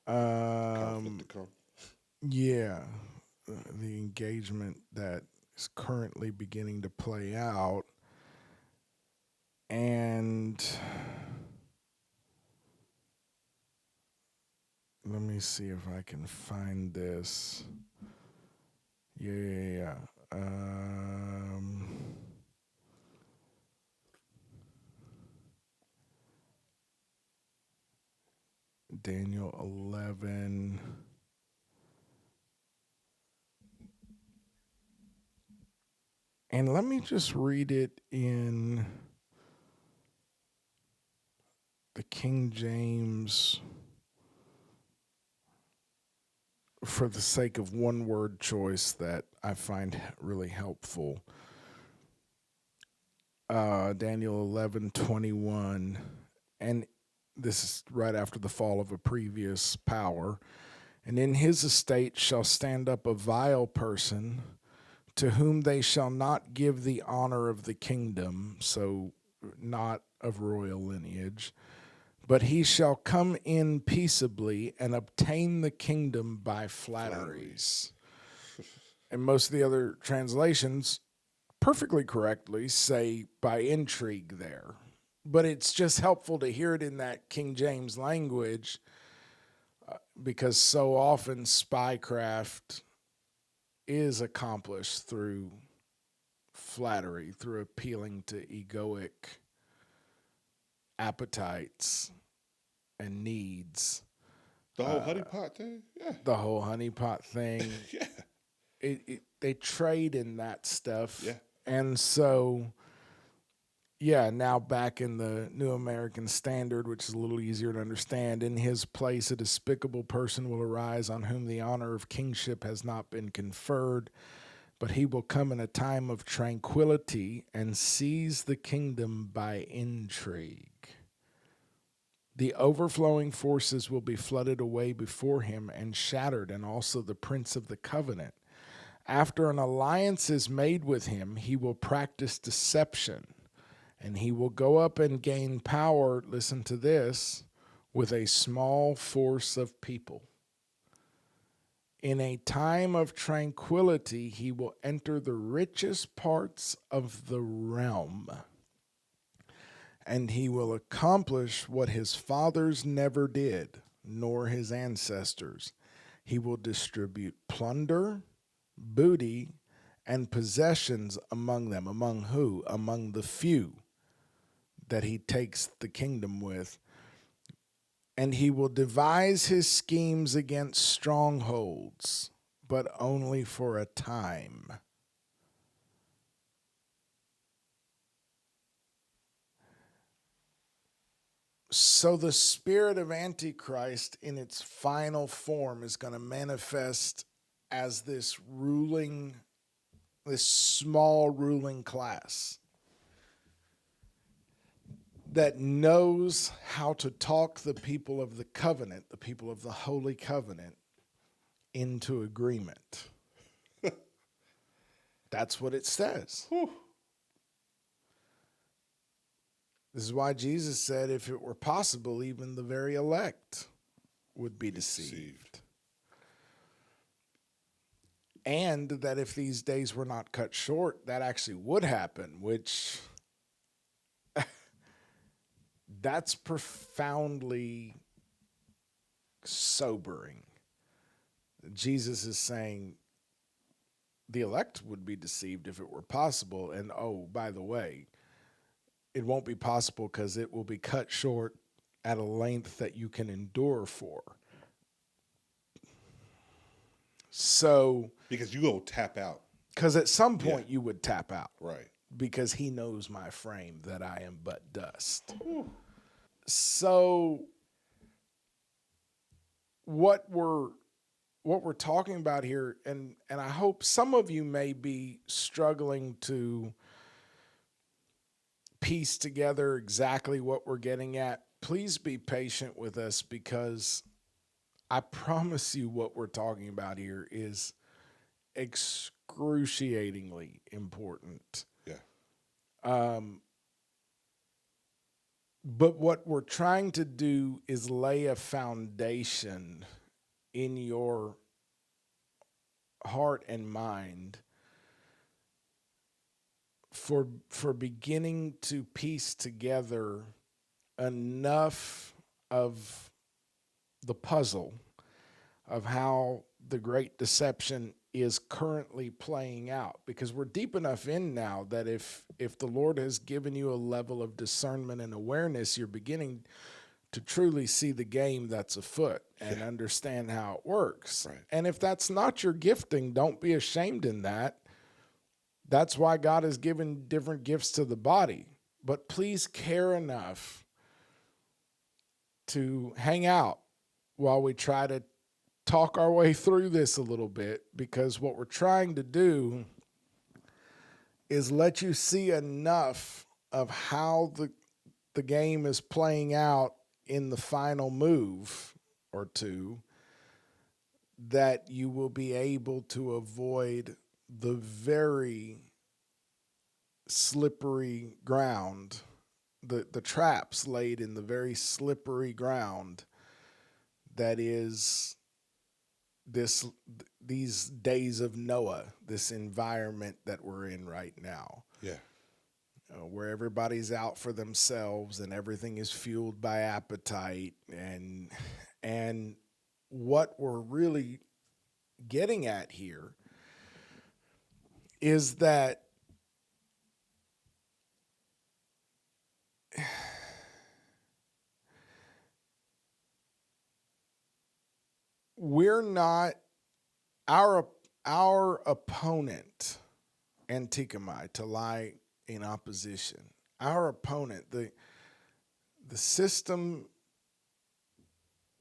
Conflict to come. Yeah, the engagement that is currently beginning to play out. And let me see if I can find this. Yeah. Daniel 11. And let me just read it in the King James for the sake of one word choice that I find really helpful. Daniel 11:21, and this is right after the fall of a previous power. And in his estate shall stand up a vile person, to whom they shall not give the honor of the kingdom, so not of royal lineage, but he shall come in peaceably and obtain the kingdom by flatteries. And most of the other translations perfectly correctly say by intrigue there. But it's just helpful to hear it in that King James language because so often spycraft is accomplished through flattery, through appealing to egoic appetites and needs. The whole honeypot thing? Yeah. The whole honeypot thing. Yeah. They trade in that stuff. Yeah. And so, yeah, now back in the New American Standard, which is a little easier to understand, in his place a despicable person will arise on whom the honor of kingship has not been conferred, but he will come in a time of tranquility and seize the kingdom by intrigue. The overflowing forces will be flooded away before him and shattered, and also the prince of the covenant. After an alliance is made with him, he will practice deception, and he will go up and gain power, listen to this, with a small force of people. In a time of tranquility, he will enter the richest parts of the realm, and he will accomplish what his fathers never did, nor his ancestors. He will distribute plunder, booty, and possessions among them. Among who? Among the few that he takes the kingdom with. And he will devise his schemes against strongholds, but only for a time. So the spirit of Antichrist in its final form is going to manifest as this small ruling class that knows how to talk the people of the covenant, the people of the holy covenant, into agreement. That's what it says. Whew. This is why Jesus said, if it were possible, even the very elect would be deceived. And that if these days were not cut short, that actually would happen, which that's profoundly sobering. Jesus is saying the elect would be deceived if it were possible. And oh, by the way, it won't be possible because it will be cut short at a length that you can endure for. So, because you go tap out. Because at some point you would tap out. Right. Because he knows my frame, that I am but dust. Ooh. So what we're talking about here, and I hope some of you may be struggling to piece together exactly what we're getting at. Please be patient with us, because I promise you what we're talking about here is excruciatingly important. Yeah. But what we're trying to do is lay a foundation in your heart and mind for beginning to piece together enough of the puzzle of how the great deception is currently playing out, because we're deep enough in now that if the Lord has given you a level of discernment and awareness, you're beginning to truly see the game that's afoot and understand how it works. Right. And if that's not your gifting, don't be ashamed in that. That's why God has given different gifts to the body. But please care enough to hang out while we try to talk our way through this a little bit, because what we're trying to do is let you see enough of how the game is playing out in the final move or two that you will be able to avoid the very slippery ground, the traps laid in the very slippery ground that is these days of Noah, this environment that we're in right now. Yeah. Where everybody's out for themselves and everything is fueled by appetite, and what we're really getting at here is that we're not our opponent, Antikemi, to lie in opposition. Our opponent, the system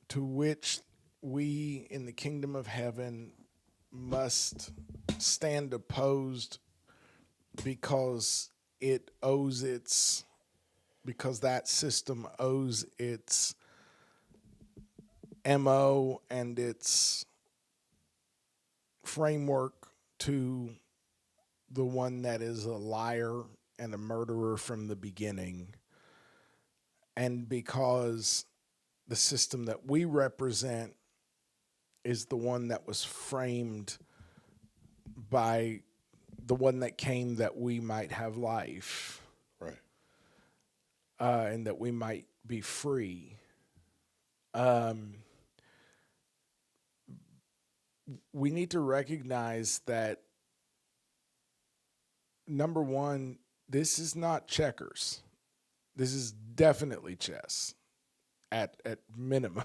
to which we in the kingdom of heaven must stand opposed, because that system owes its MO and its framework to the one that is a liar and a murderer from the beginning. And because the system that we represent is the one that was framed by the one that came that we might have life. Right. And that we might be free. We need to recognize that, number one, this is not checkers. This is definitely chess at minimum.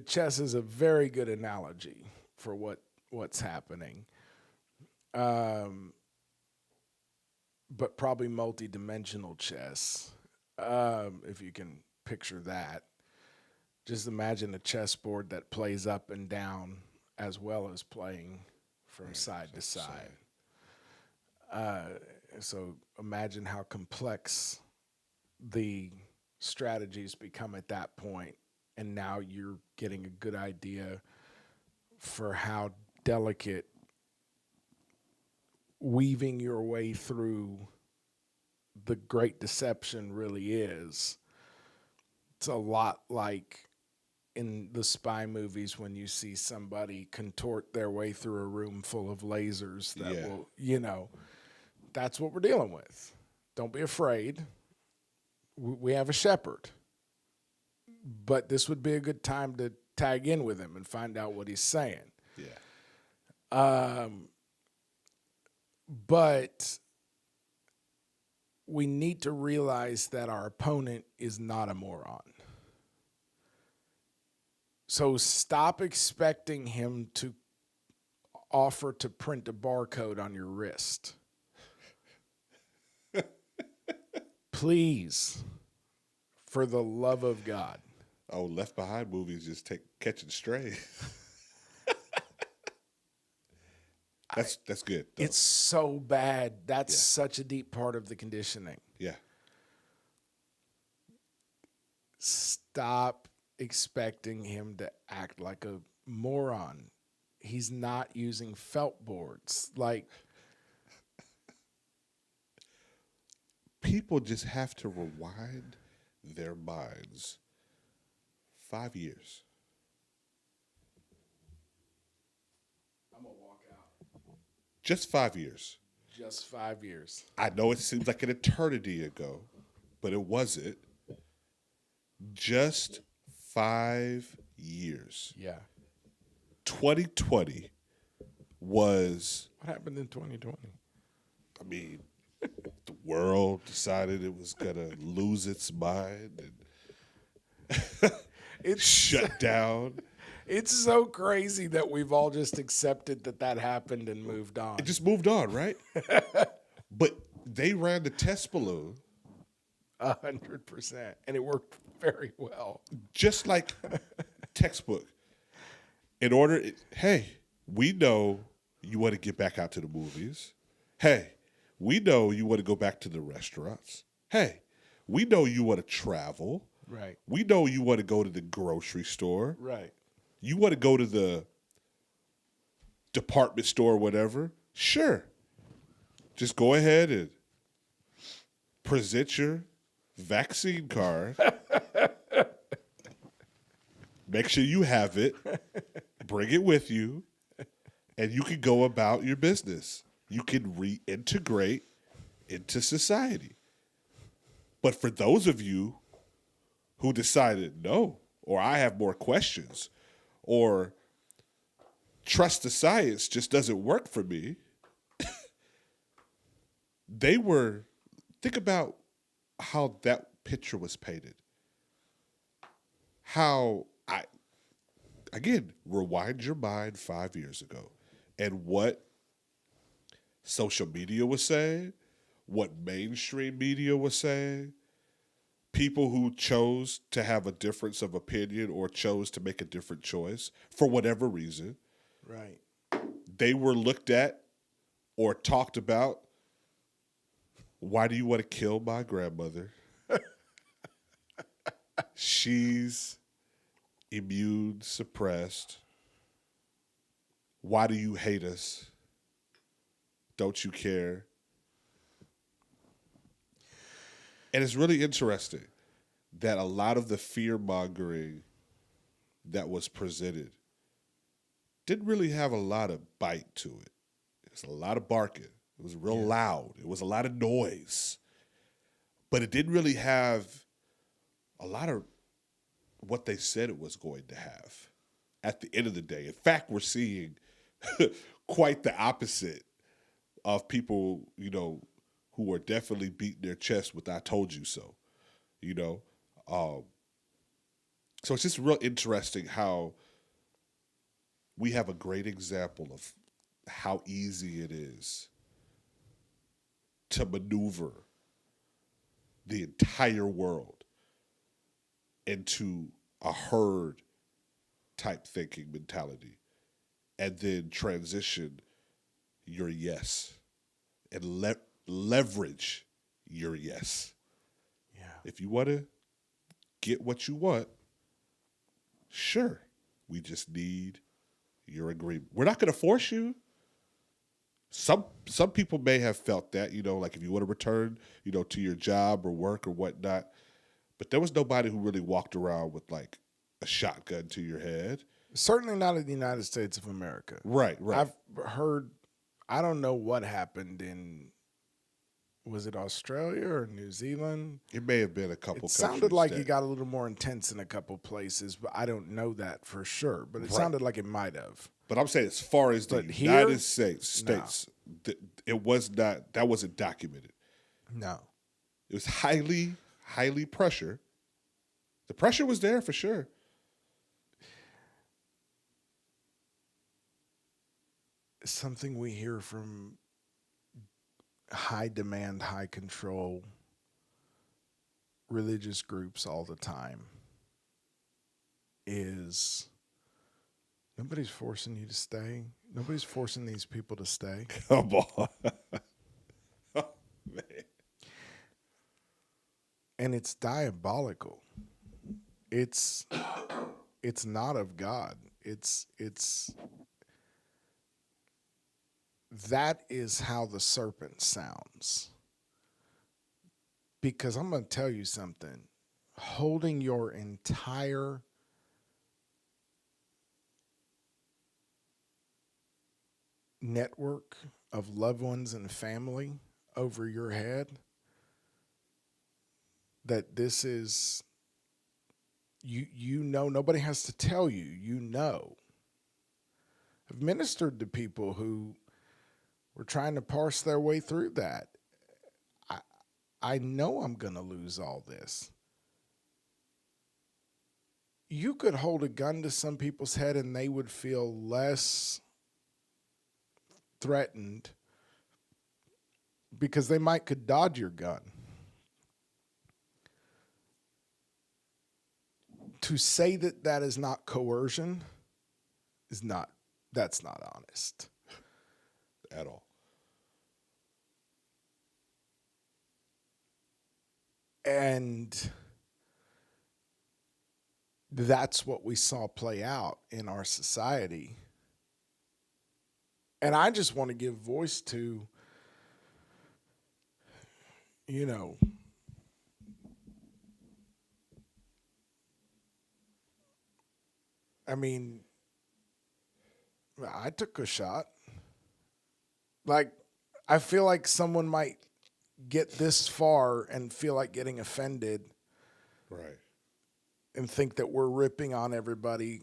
Chess is a very good analogy for what's happening. But probably multi-dimensional chess, if you can picture that. Just imagine a chessboard that plays up and down as well as playing from side to side. So imagine how complex the strategies become at that point. And now you're getting a good idea for how delicate weaving your way through the great deception really is. It's a lot like in the spy movies when you see somebody contort their way through a room full of lasers that will, that's what we're dealing with. Don't be afraid. We have a shepherd. But this would be a good time to tag in with him and find out what he's saying. Yeah. But we need to realize that our opponent is not a moron. So stop expecting him to offer to print a barcode on your wrist. Please, for the love of God. Oh, Left Behind movies just catching strays. That's good. Though. It's so bad. That's such a deep part of the conditioning. Yeah. Stop expecting him to act like a moron. He's not using felt boards. Like, people just have to rewind their minds 5 years. I'm gonna walk out. Just 5 years. Just 5 years. I know it seems like an eternity ago, but it wasn't. Just 5 years. Yeah. 2020 was, What happened in 2020? I mean, the world decided it was going to lose its mind and It's shut down. It's so crazy that we've all just accepted that happened and moved on. It just moved on, right? But they ran the test balloon 100%. And it worked very well. just like textbook. Hey, we know you want to get back out to the movies. Hey, we know you want to go back to the restaurants. Hey, we know you want to travel. Right. We know you want to go to the grocery store. Right. You want to go to the department store or whatever. Sure. Just go ahead and present your vaccine card. Make sure you have it. Bring it with you. And you can go about your business. You can reintegrate into society. But for those of you who decided no, or I have more questions, or trust the science just doesn't work for me, think about how that picture was painted. Again, rewind your mind 5 years ago and what social media was saying, what mainstream media was saying, people who chose to have a difference of opinion or chose to make a different choice for whatever reason. Right. They were looked at or talked about. Why do you want to kill my grandmother? She's immune suppressed. Why do you hate us? Don't you care? And it's really interesting that a lot of the fear-mongering that was presented didn't really have a lot of bite to it. It was a lot of barking. It was real loud. It was a lot of noise. But it didn't really have a lot of what they said it was going to have at the end of the day. In fact, we're seeing quite the opposite of people, who are definitely beating their chest with "I told you so," So it's just real interesting how we have a great example of how easy it is to maneuver the entire world into a herd type thinking mentality and then transition your yes and leverage your yes. Yeah. If you want to get what you want, sure, we just need your agreement. We're not going to force you. Some people may have felt that, like if you want to return, to your job or work or whatnot. But there was nobody who really walked around with like a shotgun to your head. Certainly not in the United States of America. Right. I've heard, I don't know what happened was it Australia or New Zealand? It may have been a couple. It sounded like it got a little more intense in a couple places, but I don't know that for sure. But it sounded like it might have. But I'm saying as far as the United States, it was not, that wasn't documented. No. It was highly, highly pressure. The pressure was there for sure. Something we hear from high demand, high control religious groups all the time is nobody's forcing you to stay. Nobody's forcing these people to stay. Come on. Oh, man. And it's diabolical. It's not of God. It's that is how the serpent sounds. Because I'm going to tell you something. Holding your entire network of loved ones and family over your head, that this is, you know, nobody has to tell you, you know. I've ministered to people who were trying to parse their way through that. I know I'm going to lose all this. You could hold a gun to some people's head and they would feel less threatened because they might could dodge your gun. To say that that is not coercion that's not honest. At all. And that's what we saw play out in our society. And I just want to give voice to, you know, I mean, I took a shot. Like, I feel like someone might get this far and feel like getting offended. Right. And think that we're ripping on everybody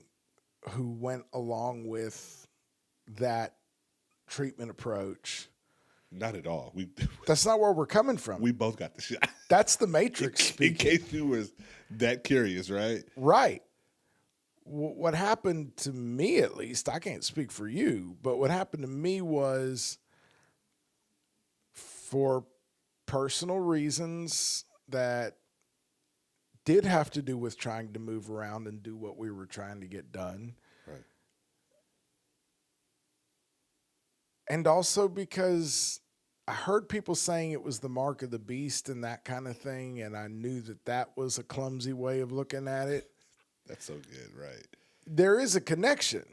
who went along with that treatment approach. Not at all. That's not where we're coming from. We both got the shot. That's the Matrix In speaking. case you was that curious, right? Right. What happened to me, at least, I can't speak for you, but what happened to me was, for personal reasons that did have to do with trying to move around and do what we were trying to get done. Right. And also because I heard people saying it was the mark of the beast and that kind of thing, and I knew that that was a clumsy way of looking at it. That's so good, right? There is a connection,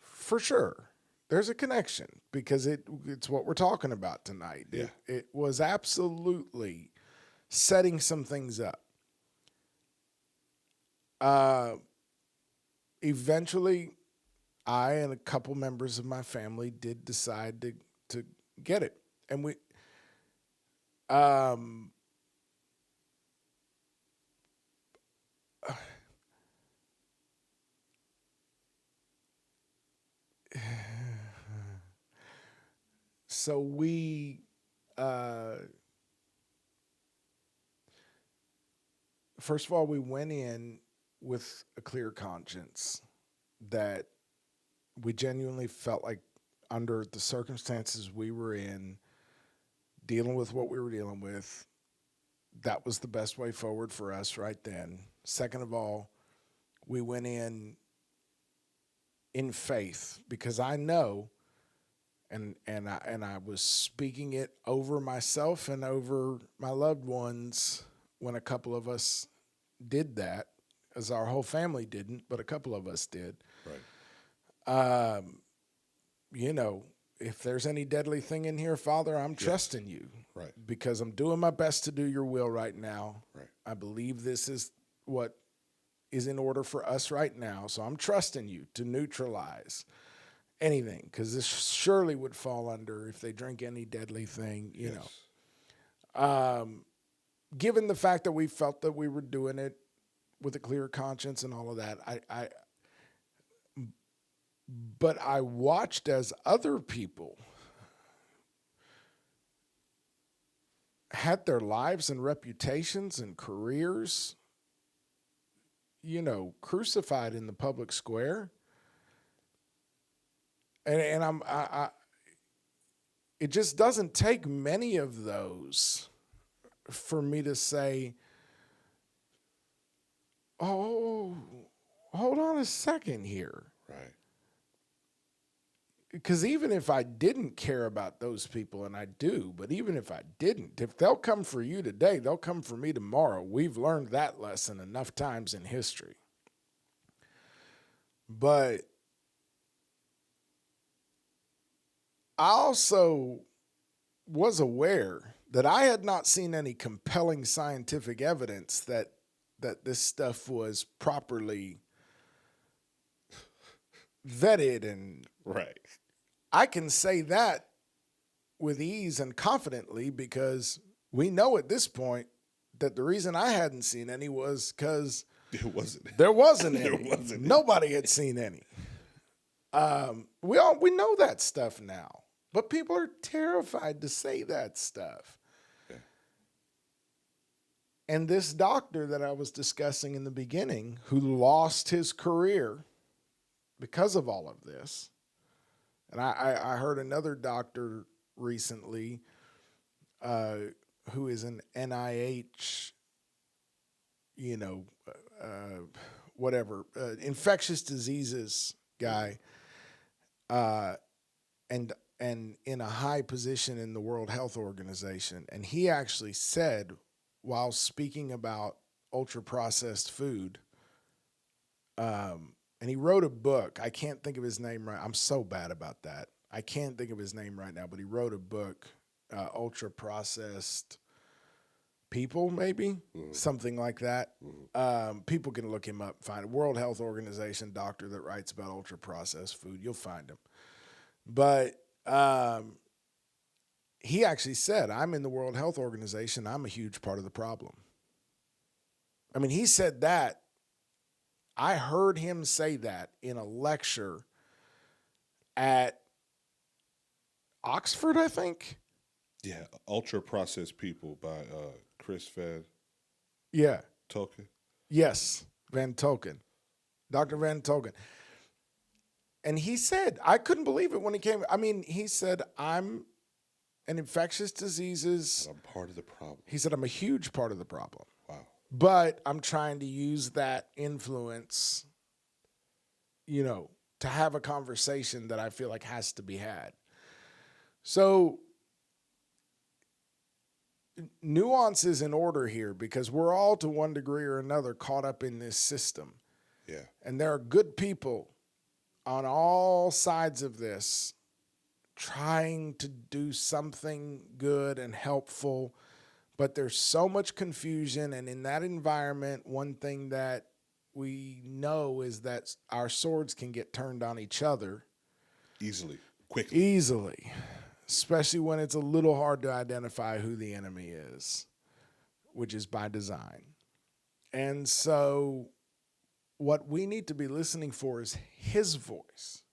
for sure. There's a connection because it's what we're talking about tonight. Yeah. It was absolutely setting some things up. Eventually, I and a couple members of my family did decide to get it. And we, so we, first of all, we went in with a clear conscience that we genuinely felt like, under the circumstances we were in, dealing with what we were dealing with, that was the best way forward for us right then. Second of all, we went in faith, because I know, and I was speaking it over myself and over my loved ones when a couple of us did that, as our whole family didn't, but a couple of us did. Right. You know, if there's any deadly thing in here, Father, I'm trusting you. Right. Because I'm doing my best to do your will right now. Right. I believe this is what is in order for us right now. So I'm trusting you to neutralize anything, because this surely would fall under, if they drink any deadly thing, you know. Given the fact that we felt that we were doing it with a clear conscience and all of that, but I watched as other people had their lives and reputations and careers, you know, crucified in the public square. And it just doesn't take many of those for me to say, oh, hold on a second here. Right. Because even if I didn't care about those people, and I do, but even if I didn't, if they'll come for you today, they'll come for me tomorrow. We've learned that lesson enough times in history. But I also was aware that I had not seen any compelling scientific evidence that this stuff was properly vetted, and Right. I can say that with ease and confidently because we know at this point that the reason I hadn't seen any was because It wasn't. there wasn't There any. wasn't any. Nobody had seen any. We know that stuff now, but people are terrified to say that stuff. Yeah. And this doctor that I was discussing in the beginning, who lost his career because of all of this, and I heard another doctor recently who is an NIH, infectious diseases guy, and in a high position in the World Health Organization. And he actually said, while speaking about ultra-processed food, and he wrote a book. I can't think of his name right. I'm so bad about that. I can't think of his name right now, but he wrote a book, Ultra-Processed People, maybe? Something like that. People can look him up, find a World Health Organization doctor that writes about ultra-processed food. You'll find him. But he actually said, I'm in the World Health Organization. I'm a huge part of the problem. I mean, he said that. I heard him say that in a lecture at Oxford, I think. Yeah. Ultra Processed People by Chris Van Yeah. Tolkien. Yes. Van Tolkien. Dr. Van Tolkien. And he said, I couldn't believe it when he came. I mean, he said, I'm an infectious diseases. I'm part of the problem. He said, I'm a huge part of the problem. Wow. But I'm trying to use that influence, to have a conversation that I feel like has to be had. So nuance is in order here because we're all to one degree or another caught up in this system. Yeah. And there are good people on all sides of this trying to do something good and helpful. But there's so much confusion, and in that environment, one thing that we know is that our swords can get turned on each other. Quickly. Easily, especially when it's a little hard to identify who the enemy is, which is by design. And so what we need to be listening for is his voice.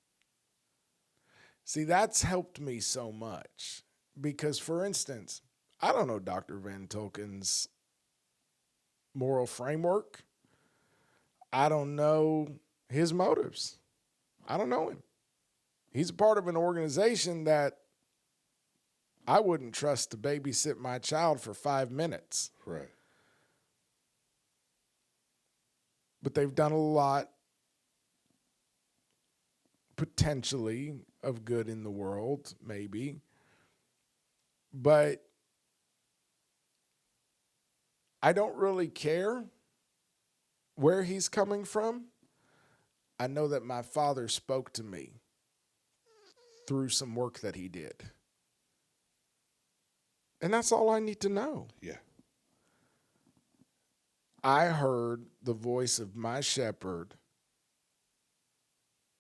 See, that's helped me so much because, for instance, I don't know Dr. Van Tolkien's moral framework. I don't know his motives. I don't know him. He's a part of an organization that I wouldn't trust to babysit my child for 5 minutes. Right. But they've done a lot, potentially, of good in the world, maybe. But I don't really care where he's coming from. I know that my father spoke to me through some work that he did. And that's all I need to know. Yeah. I heard the voice of my shepherd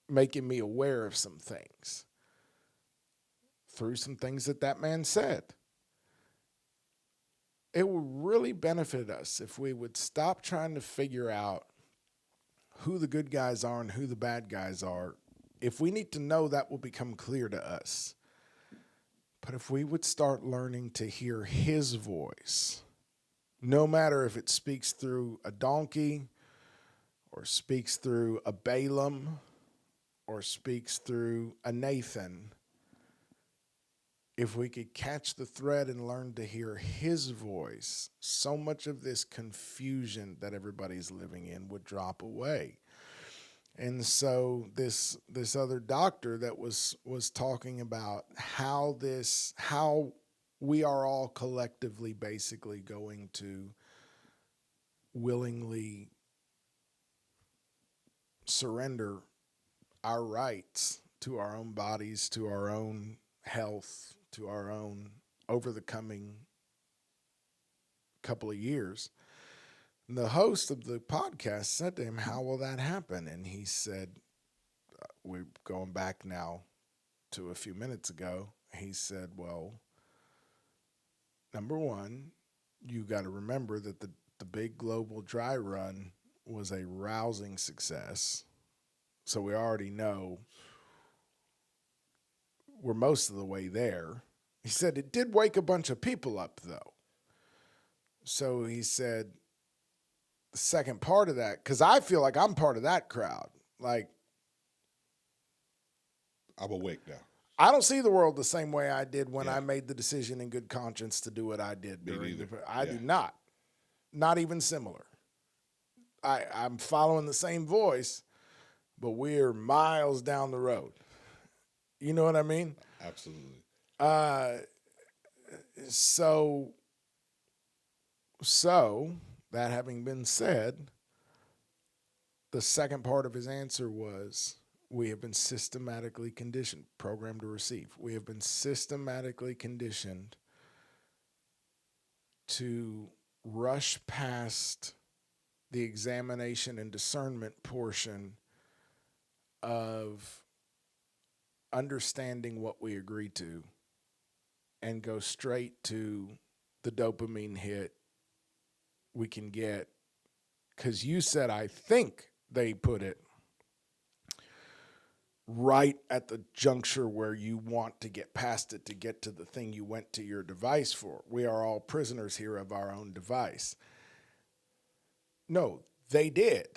making me aware of some things through some things that man said. It would really benefit us if we would stop trying to figure out who the good guys are and who the bad guys are. If we need to know, that will become clear to us. But if we would start learning to hear his voice, no matter if it speaks through a donkey or speaks through a Balaam or speaks through a Nathan, if we could catch the thread and learn to hear his voice, so much of this confusion that everybody's living in would drop away. And so this other doctor that was talking about how we are all collectively basically going to willingly surrender our rights to our own bodies, to our own health, to our own over the coming couple of years. And the host of the podcast said to him, "How will that happen?" And he said, we're going back now to a few minutes ago. He said, well, number one, you got to remember that the big global dry run was a rousing success. So we already know we're most of the way there. He said it did wake a bunch of people up, though. So he said the second part of that, because I feel like I'm part of that crowd. Like, I'm awake now. I don't see the world the same way I did when I made the decision in good conscience to do what I did. I do not. Not even similar. I'm following the same voice, but we're miles down the road. You know what I mean? Absolutely. So that having been said, the second part of his answer was, we have been systematically conditioned, programmed to receive. We have been systematically conditioned to rush past the examination and discernment portion of understanding what we agree to and go straight to the dopamine hit we can get. Because you said, I think they put it right at the juncture where you want to get past it to get to the thing you went to your device for. We are all prisoners here of our own device. No, they did.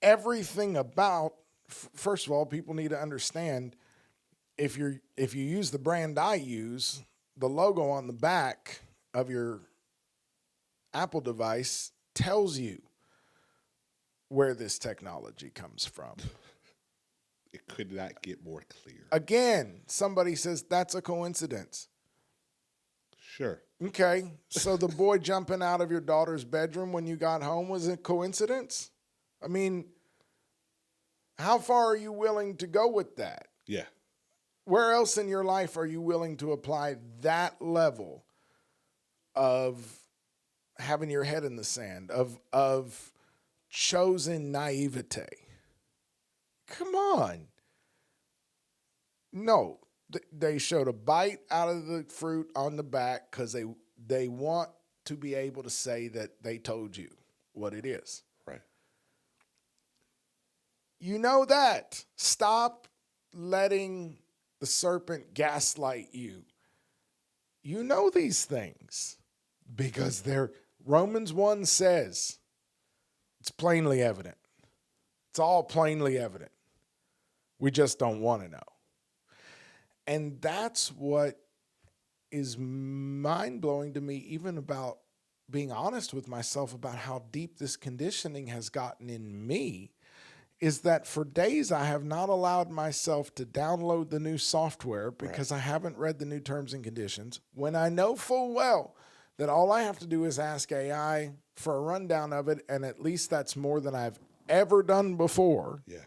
Everything about, first of all, people need to understand, if you use the brand I use, the logo on the back of your Apple device tells you where this technology comes from. It could not get more clear. Again, somebody says that's a coincidence. Sure. Okay, so the boy jumping out of your daughter's bedroom when you got home was a coincidence? I mean, how far are you willing to go with that? Yeah. Where else in your life are you willing to apply that level of having your head in the sand, of chosen naivete? Come on. No, they showed a bite out of the fruit on the back because they want to be able to say that they told you what it is. Right. You know that. Stop letting the serpent gaslight you. You know these things because Romans 1 says it's plainly evident. It's all plainly evident. We just don't want to know. And that's what is mind-blowing to me, even about being honest with myself about how deep this conditioning has gotten in me, is that for days I have not allowed myself to download the new software because I haven't read the new terms and conditions, when I know full well that all I have to do is ask AI for a rundown of it, and at least that's more than I've ever done before. Yeah.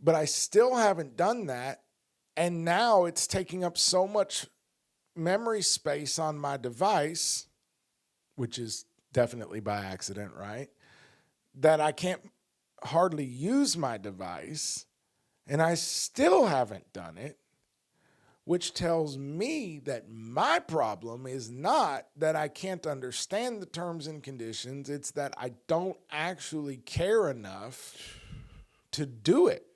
But I still haven't done that, and now it's taking up so much memory space on my device, which is definitely by accident, right? That I can't hardly use my device, and I still haven't done it, which tells me that my problem is not that I can't understand the terms and conditions. It's that I don't actually care enough to do it.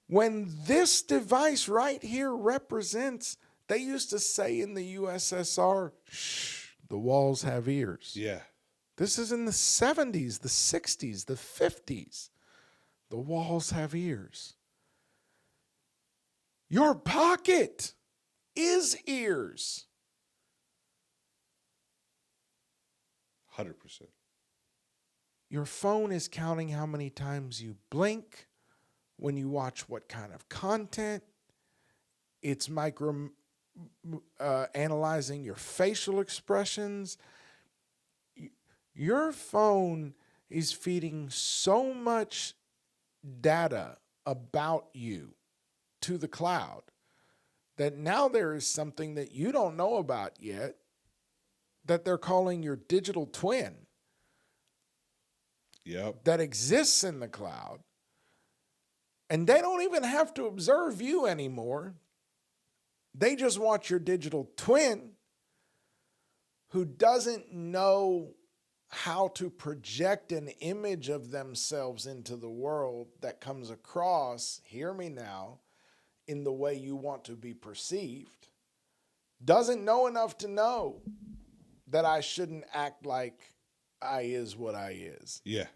When this device right here represents, they used to say in the USSR, shh, the walls have ears. Yeah. This is in the 70s, the 60s, the 50s. The walls have ears. Your pocket is ears. 100%. Your phone is counting how many times you blink when you watch what kind of content. It's analyzing your facial expressions. Your phone is feeding so much data about you to the cloud that now there is something that you don't know about yet that they're calling your digital twin. Yep. That exists in the cloud. And they don't even have to observe you anymore. They just want your digital twin who doesn't know how to project an image of themselves into the world that comes across, hear me now, in the way you want to be perceived. Doesn't know enough to know that I shouldn't act like I is what I is. Yeah.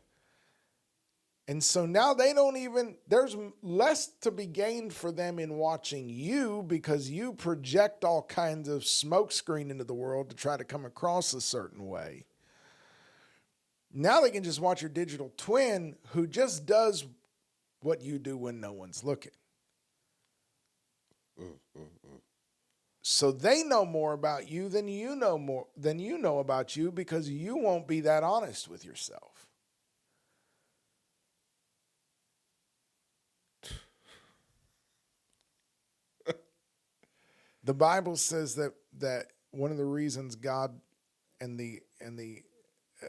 And so now they don't even, there's less to be gained for them in watching you because you project all kinds of smokescreen into the world to try to come across a certain way. Now they can just watch your digital twin who just does what you do when no one's looking. So they know more about you than you know about you because you won't be that honest with yourself. The Bible says that one of the reasons God and the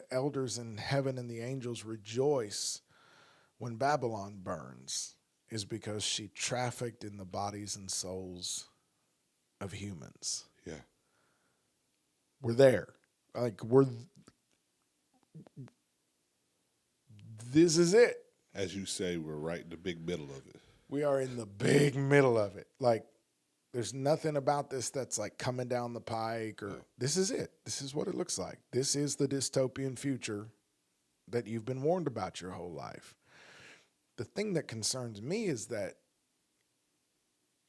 elders in heaven and the angels rejoice when Babylon burns is because she trafficked in the bodies and souls of humans. Yeah. We're there. This is it. As you say, we're right in the big middle of it. We are in the big middle of it. Like, there's nothing about this that's like coming down the pike or this is it. This is what it looks like. This is the dystopian future that you've been warned about your whole life. The thing that concerns me is that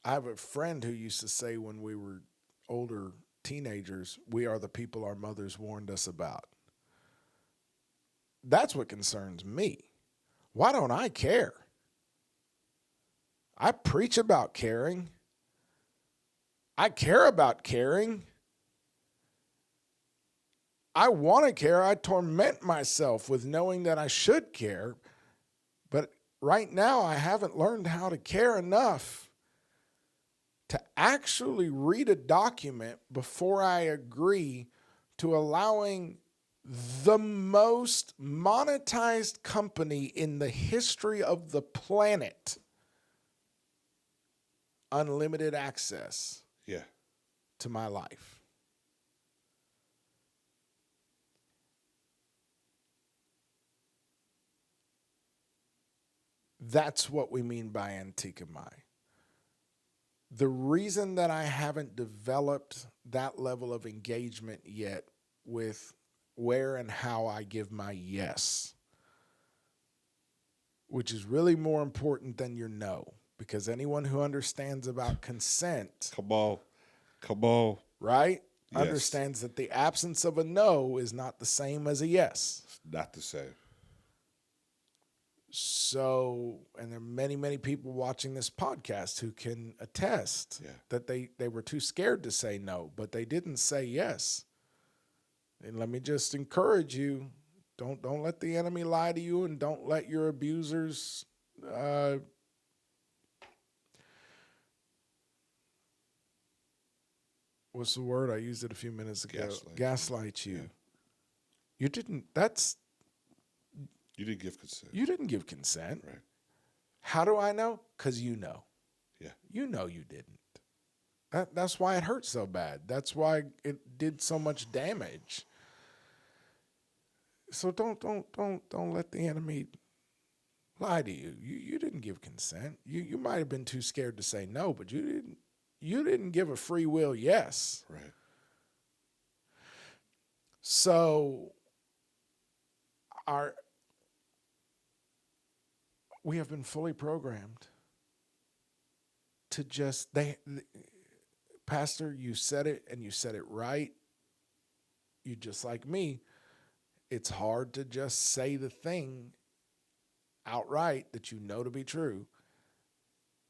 I have a friend who used to say when we were older teenagers, we are the people our mothers warned us about. That's what concerns me. Why don't I care? I preach about caring. I care about caring. I want to care. I torment myself with knowing that I should care. But right now, I haven't learned how to care enough to actually read a document before I agree to allowing the most monetized company in the history of the planet unlimited access to my life. That's what we mean by Antikemi. The reason that I haven't developed that level of engagement yet with where and how I give my yes, which is really more important than your no, because anyone who understands about consent, Come on. right? Yes. Understands that the absence of a no is not the same as a yes. It's not the same. So, and there are many, many people watching this podcast who can attest that they were too scared to say no, but they didn't say yes. And let me just encourage you, don't let the enemy lie to you, and don't let your abusers what's the word? I used it a few minutes ago. Gaslight you. You didn't You didn't give consent. You didn't give consent. Right. How do I know? Because you know. Yeah. You know you didn't. That's why it hurt so bad. That's why it did so much damage. So don't let the enemy lie to you. You didn't give consent. You might have been too scared to say no, but you didn't give a free will yes. Right. So we have been fully programmed to just Pastor, you said it and you said it right. You just like me. it's hard to just say the thing outright that you know to be true.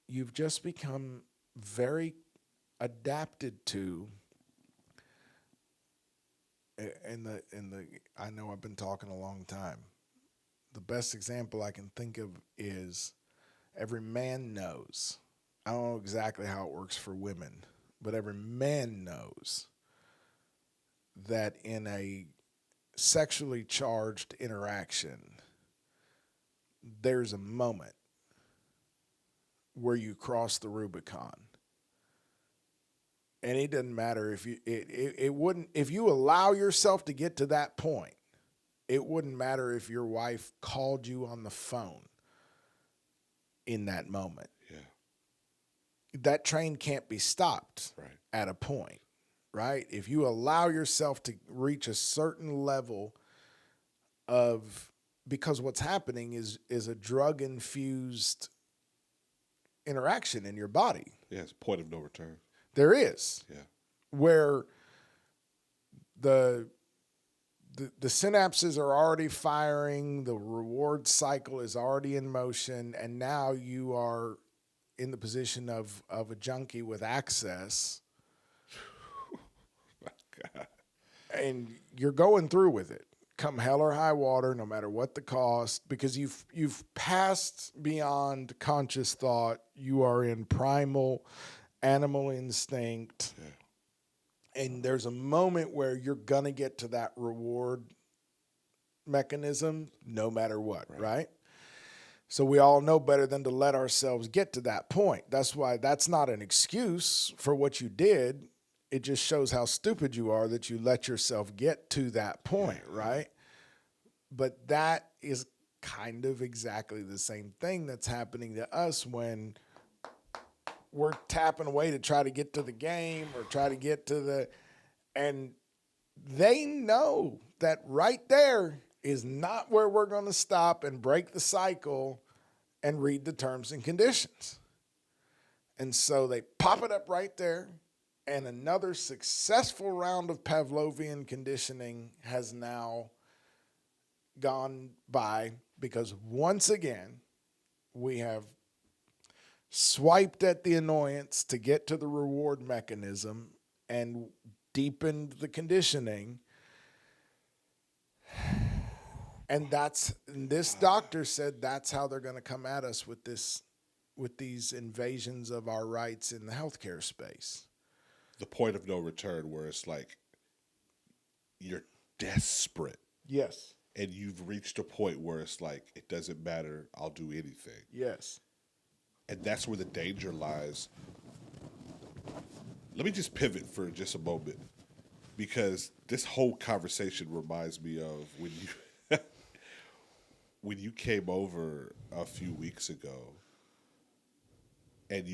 You've just become very adapted to, I know I've been talking a long time. The best example I can think of is every man knows. I don't know exactly how it works for women, but every man knows that in a sexually charged interaction, there's a moment where you cross the Rubicon. And it doesn't matter if if you allow yourself to get to that point, it wouldn't matter if your wife called you on the phone in that moment. Yeah. That train can't be stopped at a point, right? If you allow yourself to reach a certain level of, because what's happening is a drug-infused interaction in your body. Yeah, it's a point of no return. There is. Yeah. Where the synapses are already firing, the reward cycle is already in motion, and now you are in the position of a junkie with access. My God. And you're going through with it, come hell or high water, no matter what the cost, because you've passed beyond conscious thought. You are in primal animal instinct. Yeah. And there's a moment where you're going to get to that reward mechanism no matter what, right? So we all know better than to let ourselves get to that point. That's why that's not an excuse for what you did. It just shows how stupid you are that you let yourself get to that point, right? But that is kind of exactly the same thing that's happening to us when we're tapping away to try to get to the game or try to get to the, and they know that right there is not where we're going to stop and break the cycle and read the terms and conditions. And so they pop it up right there, and another successful round of Pavlovian conditioning has now gone by, because once again, we have swiped at the annoyance to get to the reward mechanism and deepened the conditioning. And this doctor said that's how they're going to come at us with these invasions of our rights in the healthcare space. The point of no return, where it's like you're desperate. Yes. And you've reached a point where it's like, it doesn't matter, I'll do anything. Yes. And that's where the danger lies. Let me just pivot for just a moment, because this whole conversation reminds me of when you came over a few weeks ago, and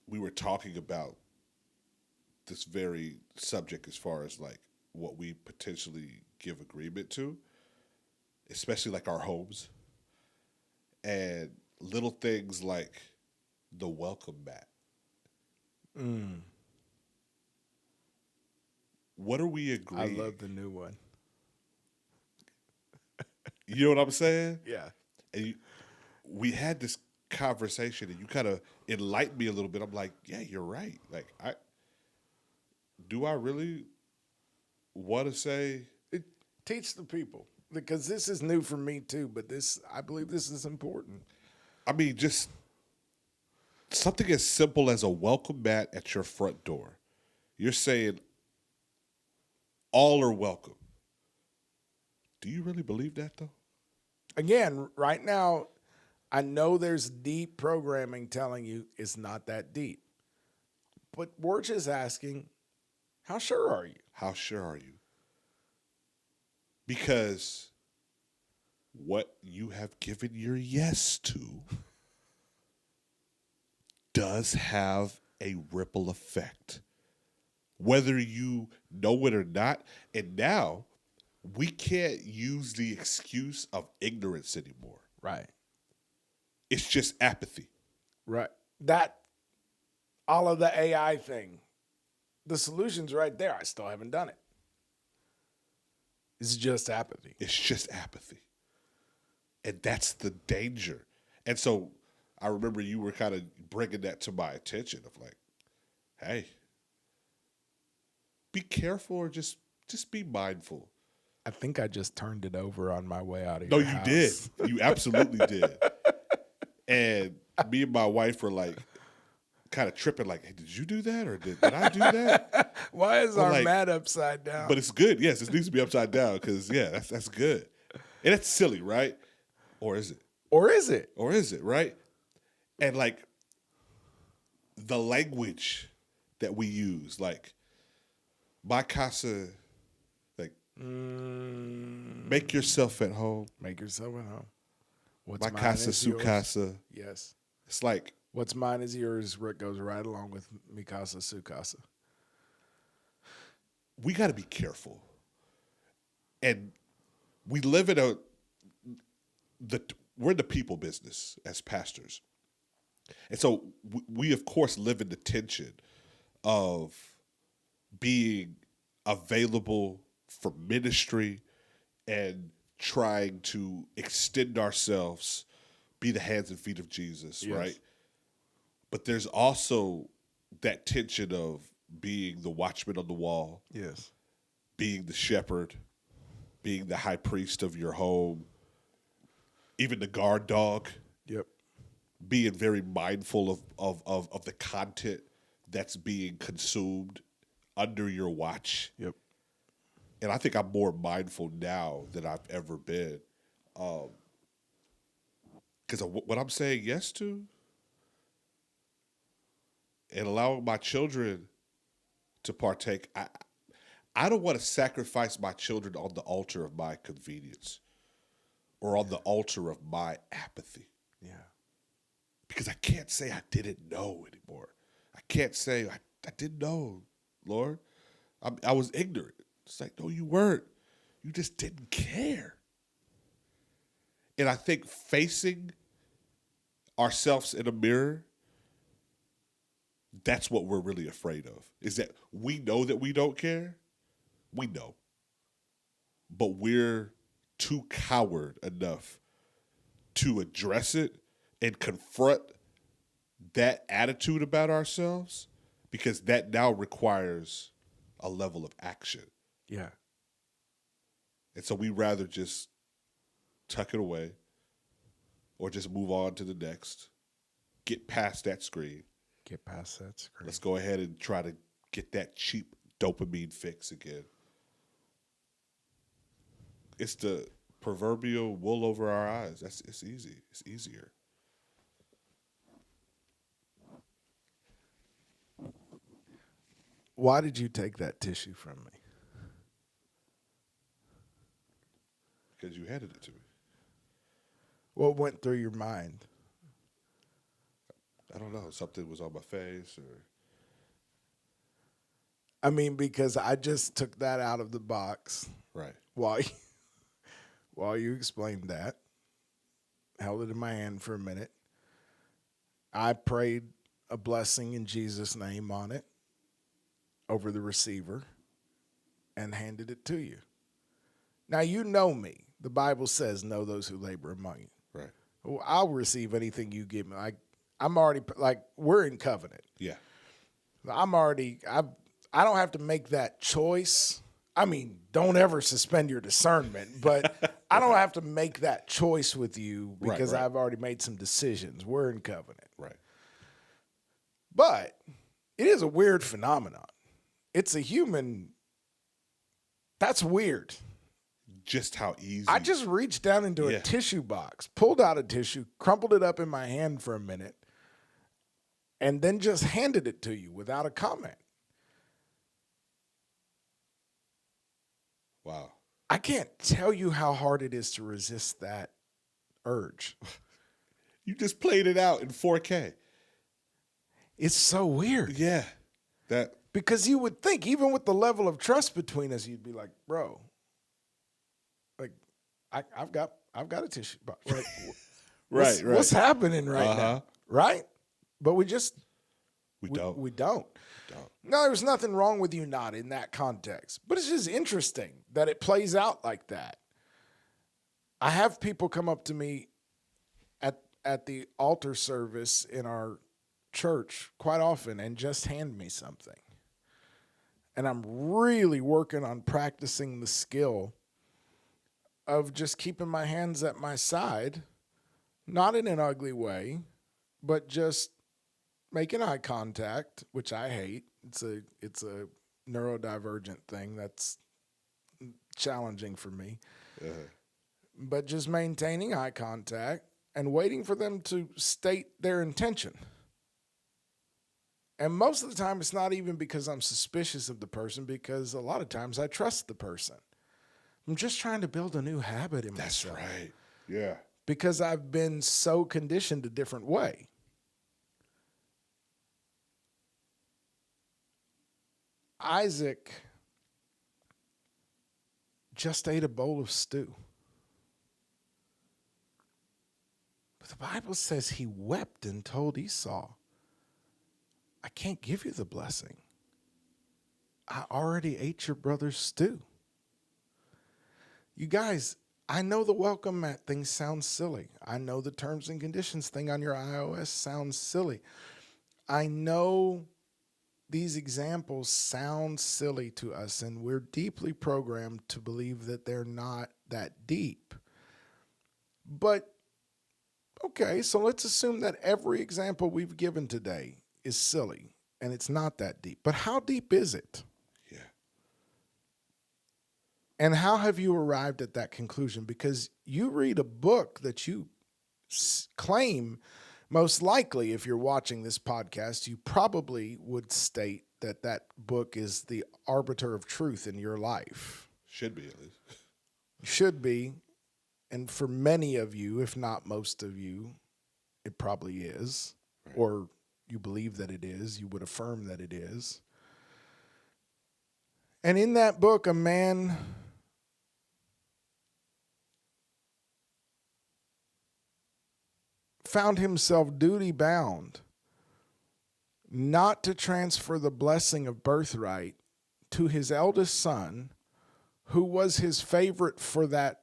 we were talking about this very subject as far as like what we potentially give agreement to, especially like our homes, and little things like the welcome mat. What are we agreeing? I love the new one. You know what I'm saying? Yeah. And we had this conversation, and you kind of enlightened me a little bit. I'm like, yeah, you're right. Like, do I really want to say? Teach the people, because this is new for me too, but I believe this is important. I mean, just something as simple as a welcome mat at your front door. You're saying all are welcome. Do you really believe that, though? Again, right now, I know there's deep programming telling you it's not that deep. But we're just asking, how sure are you? How sure are you? Because what you have given your yes to does have a ripple effect, whether you know it or not. And now we can't use the excuse of ignorance anymore. Right. It's just apathy. Right. That, all of the AI thing, the solution's right there. I still haven't done it. It's just apathy. It's just apathy. And that's the danger. And so I remember you were kind of bringing that to my attention of like, hey, be careful or just be mindful. I think I just turned it over on my way out of No, your you house. did. You absolutely did. And me and my wife were like kind of tripping like, hey, did you do that? Or did I do that? Why is We're our like, mat upside down? But it's good. Yes, it needs to be upside down because, yeah, that's good. And it's silly, right? Or is it? Or is it? Or is it, right? And like the language that we use, like my casa, like make yourself at home. Make yourself at home. What's My mine casa, is su yours. casa. Yes. It's like, What's mine is yours. Goes right along with mi casa, su casa. we got to be careful. And we live in we're in the people business as pastors. And so we of course live in the tension of being available for ministry and trying to extend ourselves, be the hands and feet of Jesus, Yes. right? But there's also that tension of being the watchman on the wall, Yes. being the shepherd, being the high priest of your home, even the guard dog, Yep. being very mindful of the content that's being consumed under your watch. Yep. And I think I'm more mindful now than I've ever been. Because what I'm saying yes to and allowing my children to partake, I don't want to sacrifice my children on the altar of my convenience or on the altar of my apathy. Yeah. Because I can't say I didn't know anymore. I can't say I didn't know, Lord. I was ignorant. It's like, no, you weren't. You just didn't care. And I think facing ourselves in a mirror, that's what we're really afraid of, is that we know that we don't care. We know. But we're too coward enough to address it and confront that attitude about ourselves, because that now requires a level of action. Yeah. And so we rather just tuck it away or just move on to the next, get past that screen. Get past that screen. Let's go ahead and try to get that cheap dopamine fix again. It's the proverbial wool over our eyes. It's easy. It's easier. Why did you take that tissue from me? Because you handed it to me. What went through your mind? I don't know. Something was on my face or... I mean, because I just took that out of the box Right. while you explained that. Held it in my hand for a minute. I prayed a blessing in Jesus' name on it over the receiver and handed it to you. Now, you know me. The Bible says, know those who labor among you. Right. Well, I'll receive anything you give me. I'm already, we're in covenant. Yeah. I don't have to make that choice. I mean, don't ever suspend your discernment, but I don't have to make that choice with you because Right. I've already made some decisions. We're in covenant. Right. But it is a weird phenomenon. It's a human. That's weird. Just how easy. I just reached down into a tissue box, pulled out a tissue, crumpled it up in my hand for a minute, and then just handed it to you without a comment. Wow. I can't tell you how hard it is to resist that urge. You just played it out in 4K. It's so weird. Yeah. Because you would think, even with the level of trust between us, you'd be like, bro, like, I've got a tissue box. Like, Right. what's happening right now? Right? But we just We don't. We don't. Don't. No, there's nothing wrong with you not in that context. But it's just interesting that it plays out like that. I have people come up to me at the altar service in our church quite often and just hand me something. And I'm really working on practicing the skill of just keeping my hands at my side, not in an ugly way, but just making eye contact, which I hate. It's a neurodivergent thing that's challenging for me. But just maintaining eye contact and waiting for them to state their intention. And most of the time, it's not even because I'm suspicious of the person, because a lot of times I trust the person. I'm just trying to build a new habit in myself. That's right. Yeah. Because I've been so conditioned a different way. Isaac just ate a bowl of stew. But the Bible says he wept and told Esau, I can't give you the blessing. I already ate your brother's stew. You guys, I know the welcome mat thing sounds silly. I know the terms and conditions thing on your iOS sounds silly. I know these examples sound silly to us, and we're deeply programmed to believe that they're not that deep. But, okay, so let's assume that every example we've given today is silly, and it's not that deep. But how deep is it? Yeah. And how have you arrived at that conclusion? Because you read a book that you claim, most likely, if you're watching this podcast, you probably would state that that book is the arbiter of truth in your life. Should be, at least. Should be. And for many of you, if not most of you, it probably is. Right. Or you believe that it is. You would affirm that it is. And in that book, a man found himself duty-bound not to transfer the blessing of birthright to his eldest son, who was his favorite for that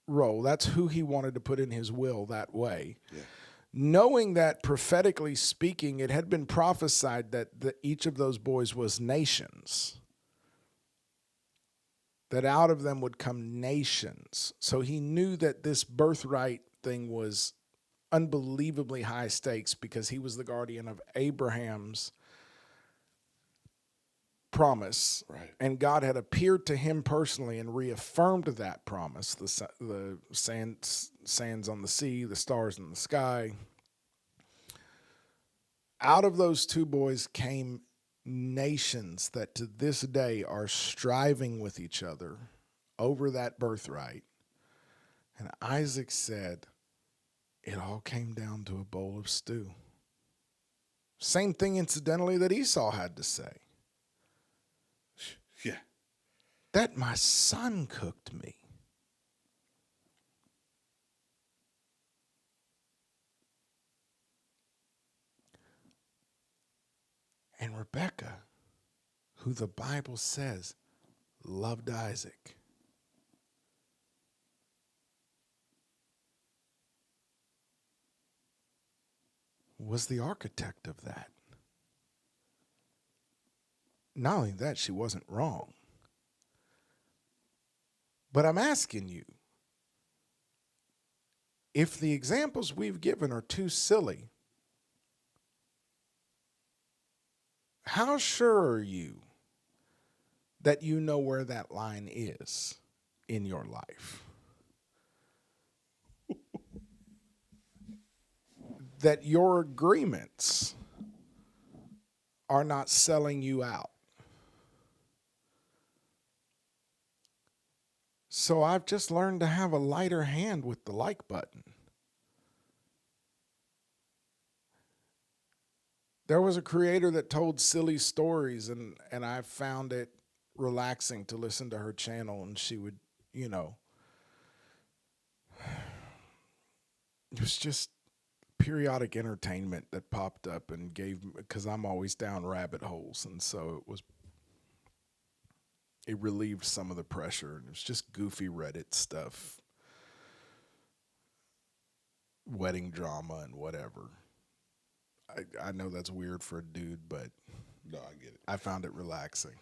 role. That's who he wanted to put in his will that way. Yeah. Knowing that, prophetically speaking, it had been prophesied that each of those boys was nations, that out of them would come nations. So he knew that this birthright thing was unbelievably high stakes because he was the guardian of Abraham's promise. Right. And God had appeared to him personally and reaffirmed that promise. The sands on the sea, the stars in the sky. Out of those two boys came nations that to this day are striving with each other over that birthright. And Isaac said, it all came down to a bowl of stew. Same thing, incidentally, that Esau had to say. Yeah. That my son cooked me. And Rebekah, who the Bible says loved Isaac, was the architect of that. Not only that, she wasn't wrong. But I'm asking you, if the examples we've given are too silly, how sure are you that you know where that line is in your life? That your agreements are not selling you out. So I've just learned to have a lighter hand with the like button. There was a creator that told silly stories, and I found it relaxing to listen to her channel, and she would, it was just periodic entertainment that popped up and gave, because I'm always down rabbit holes, and so it relieved some of the pressure. And it was just goofy Reddit stuff, wedding drama and whatever. I know that's weird for a dude, but No, I get it. I found it relaxing.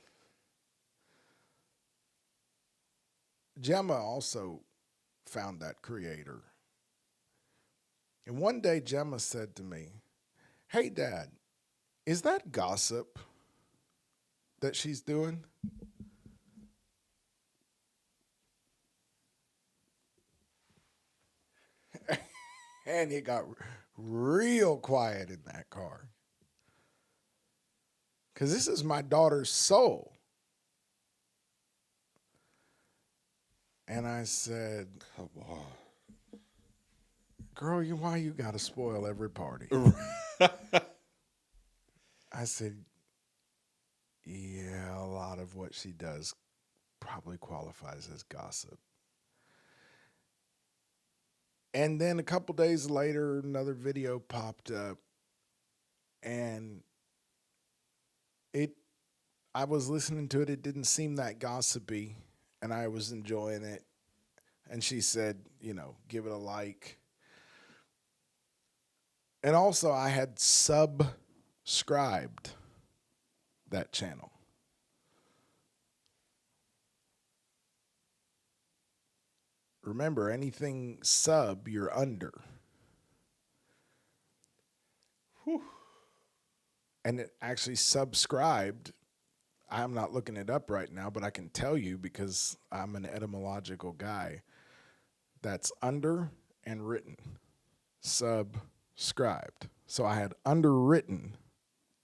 Gemma also found that creator. And one day Gemma said to me, "Hey, Dad, is that gossip that she's doing?" And it got real quiet in that car. Because this is my daughter's soul. And I said, Come on. "Girl, why you got to spoil every party?" I said, "Yeah, a lot of what she does probably qualifies as gossip." And then a couple days later, another video popped up, and I was listening to it. It didn't seem that gossipy, and I was enjoying it. And she said, give it a like. And also, I had subscribed that channel. Remember, anything sub, you're under. Whew. And it actually subscribed. I'm not looking it up right now, but I can tell you because I'm an etymological guy. That's under and written. Subscribed. So I had underwritten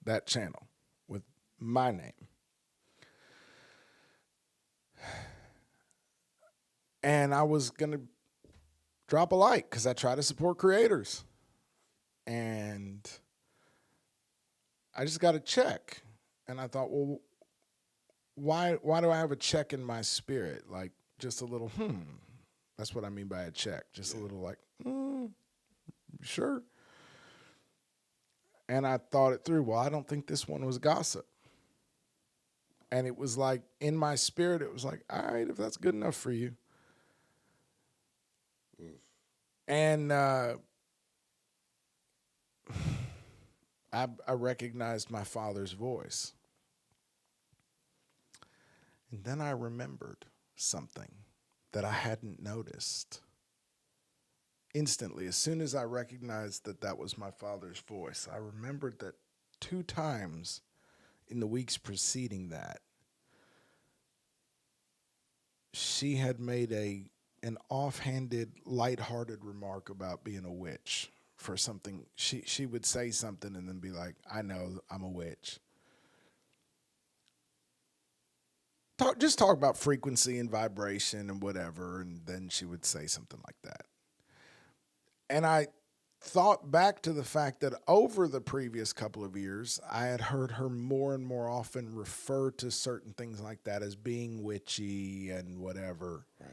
that channel with my name. And I was going to drop a like because I try to support creators. And I just got a check. And I thought, well, why do I have a check in my spirit? Like just a little, That's what I mean by a check. Just a little like, sure. And I thought it through. Well, I don't think this one was gossip. And it was like, in my spirit, it was like, all right, if that's good enough for you. And I recognized my father's voice. And then I remembered something that I hadn't noticed. Instantly, as soon as I recognized that that was my father's voice, I remembered that 2 times in the weeks preceding that, she had made an offhanded, lighthearted remark about being a witch for something. She would say something and then be like, "I know, I'm a witch." Just talk about frequency and vibration and whatever, and then she would say something like that. And I thought back to the fact that over the previous couple of years, I had heard her more and more often refer to certain things like that as being witchy and whatever. Right.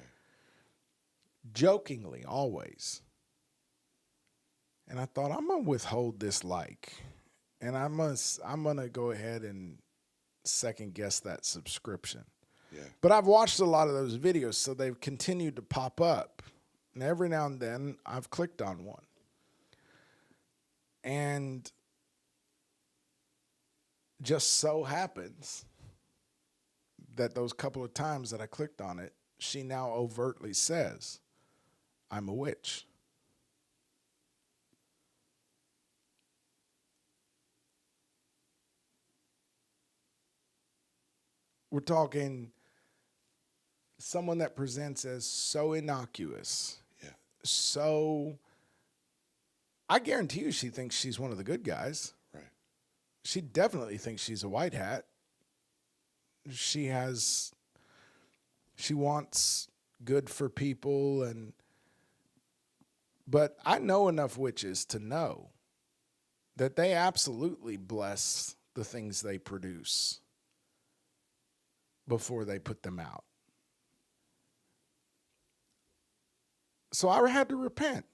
Jokingly, always. And I thought, I'm going to withhold this like. And I'm going to go ahead and second guess that subscription. Yeah. But I've watched a lot of those videos, so they've continued to pop up. And every now and then, I've clicked on one. And just so happens that those couple of times that I clicked on it, she now overtly says, "I'm a witch." We're talking someone that presents as so innocuous. Yeah. So I guarantee you she thinks she's one of the good guys. Right. She definitely thinks she's a white hat. She wants good for people, but I know enough witches to know that they absolutely bless the things they produce before they put them out. So I had to repent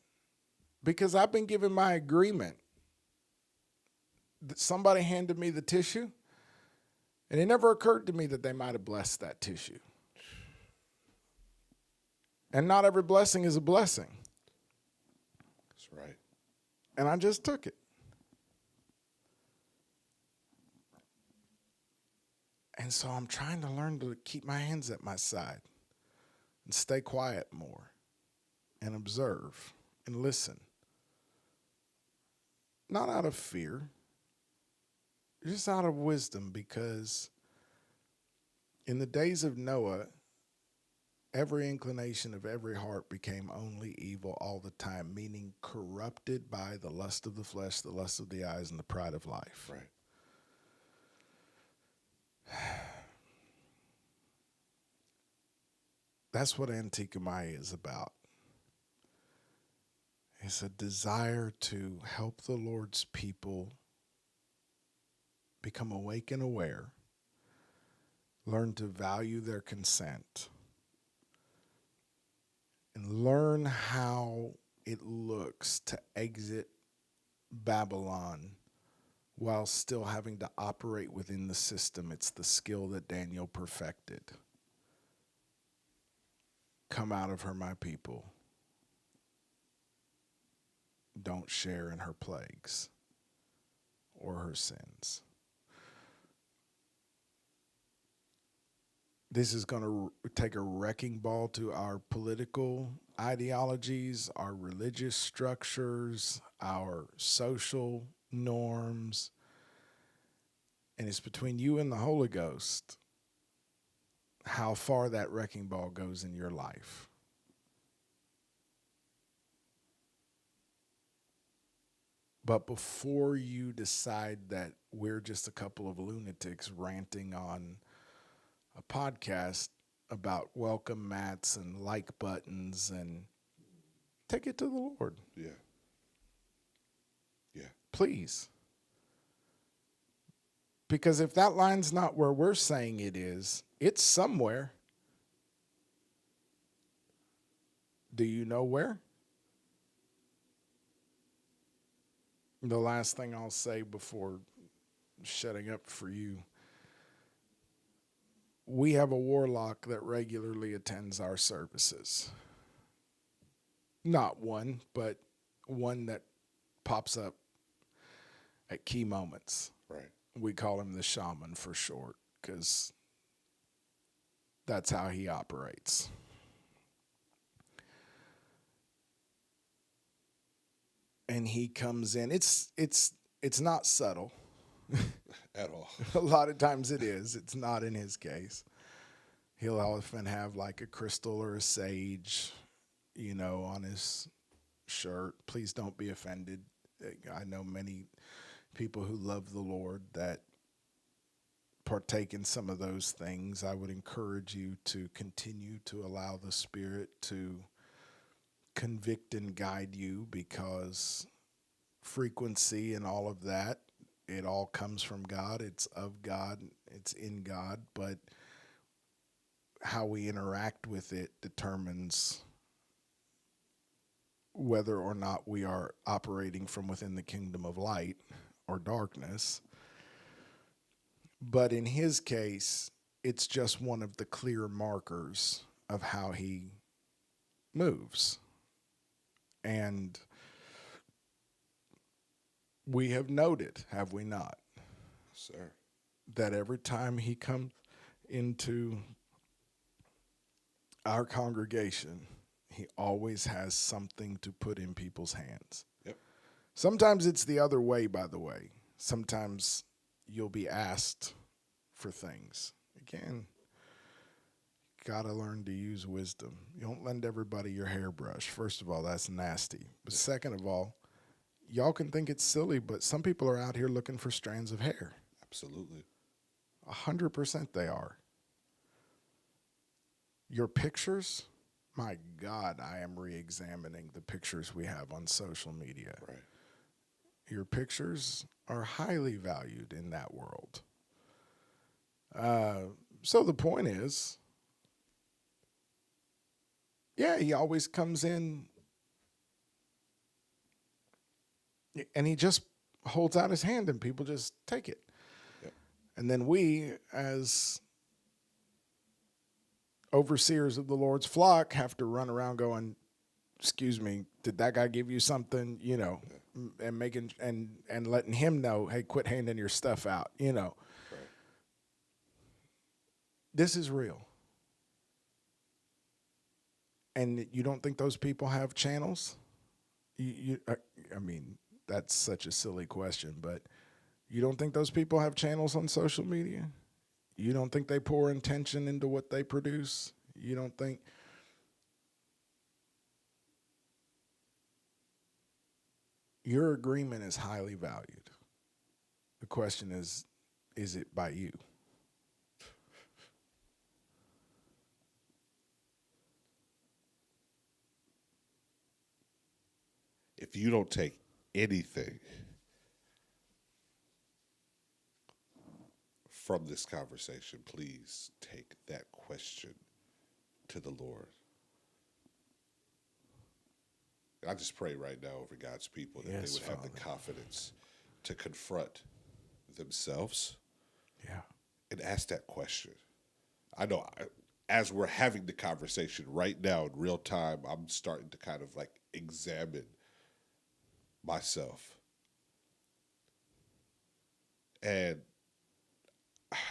because I've been given my agreement. Somebody handed me the tissue, and it never occurred to me that they might have blessed that tissue. And not every blessing is a blessing. That's right. And I just took it. And so I'm trying to learn to keep my hands at my side and stay quiet more and observe and listen. Not out of fear, just out of wisdom, because in the days of Noah, every inclination of every heart became only evil all the time, meaning corrupted by the lust of the flesh, the lust of the eyes, and the pride of life. Right. That's what Antikemi is about. It's a desire to help the Lord's people become awake and aware, learn to value their consent, and learn how it looks to exit Babylon while still having to operate within the system. It's the skill that Daniel perfected. Come out of her, my people. Don't share in her plagues or her sins. This is going to take a wrecking ball to our political ideologies, our religious structures, our social norms. And it's between you and the Holy Ghost how far that wrecking ball goes in your life. But before you decide that we're just a couple of lunatics ranting on a podcast about welcome mats and like buttons, and take it to the Lord. Yeah. Yeah. Please. Because if that line's not where we're saying it is, it's somewhere. Do you know where? The last thing I'll say before shutting up for you. We have a warlock that regularly attends our services. Not one, but one that pops up at key moments. Right. We call him the shaman for short, because that's how he operates. And he comes in. It's not subtle. At all. A lot of times it is. It's not in his case. He'll often have like a crystal or a sage, on his shirt. Please don't be offended. I know many people who love the Lord that partake in some of those things. I would encourage you to continue to allow the Spirit to convict and guide you, because frequency and all of that, it all comes from God. It's of God. It's in God. But how we interact with it determines whether or not we are operating from within the kingdom of light or darkness. But in his case, it's just one of the clear markers of how he moves. And we have noted, have we not, Sir. that every time he comes into our congregation, he always has something to put in people's hands. Yep. Sometimes it's the other way, by the way. Sometimes you'll be asked for things. Again, gotta learn to use wisdom. You don't lend everybody your hairbrush. First of all, that's nasty. But second of all, y'all can think it's silly, but some people are out here looking for strands of hair. Absolutely. 100% they are. Your pictures, my God, I am re-examining the pictures we have on social media. Right. Your pictures are highly valued in that world. So the point is, yeah, he always comes in And he just holds out his hand and people just take it. Yep. And then we, as overseers of the Lord's flock, have to run around going, excuse me, did that guy give you something? You know, and making and letting him know, hey, quit handing your stuff out. You know, Right. this is real. And you don't think those people have channels? I mean, that's such a silly question, but you don't think those people have channels on social media? You don't think they pour intention into what they produce? You don't think... Your agreement is highly valued. The question is it by you? If you don't take anything from this conversation, please take that question to the Lord. And I just pray right now over God's people that Yes, they would have the Father. confidence to confront themselves Yeah. and ask that question. I know as we're having the conversation right now in real time, I'm starting to kind of like examine myself. And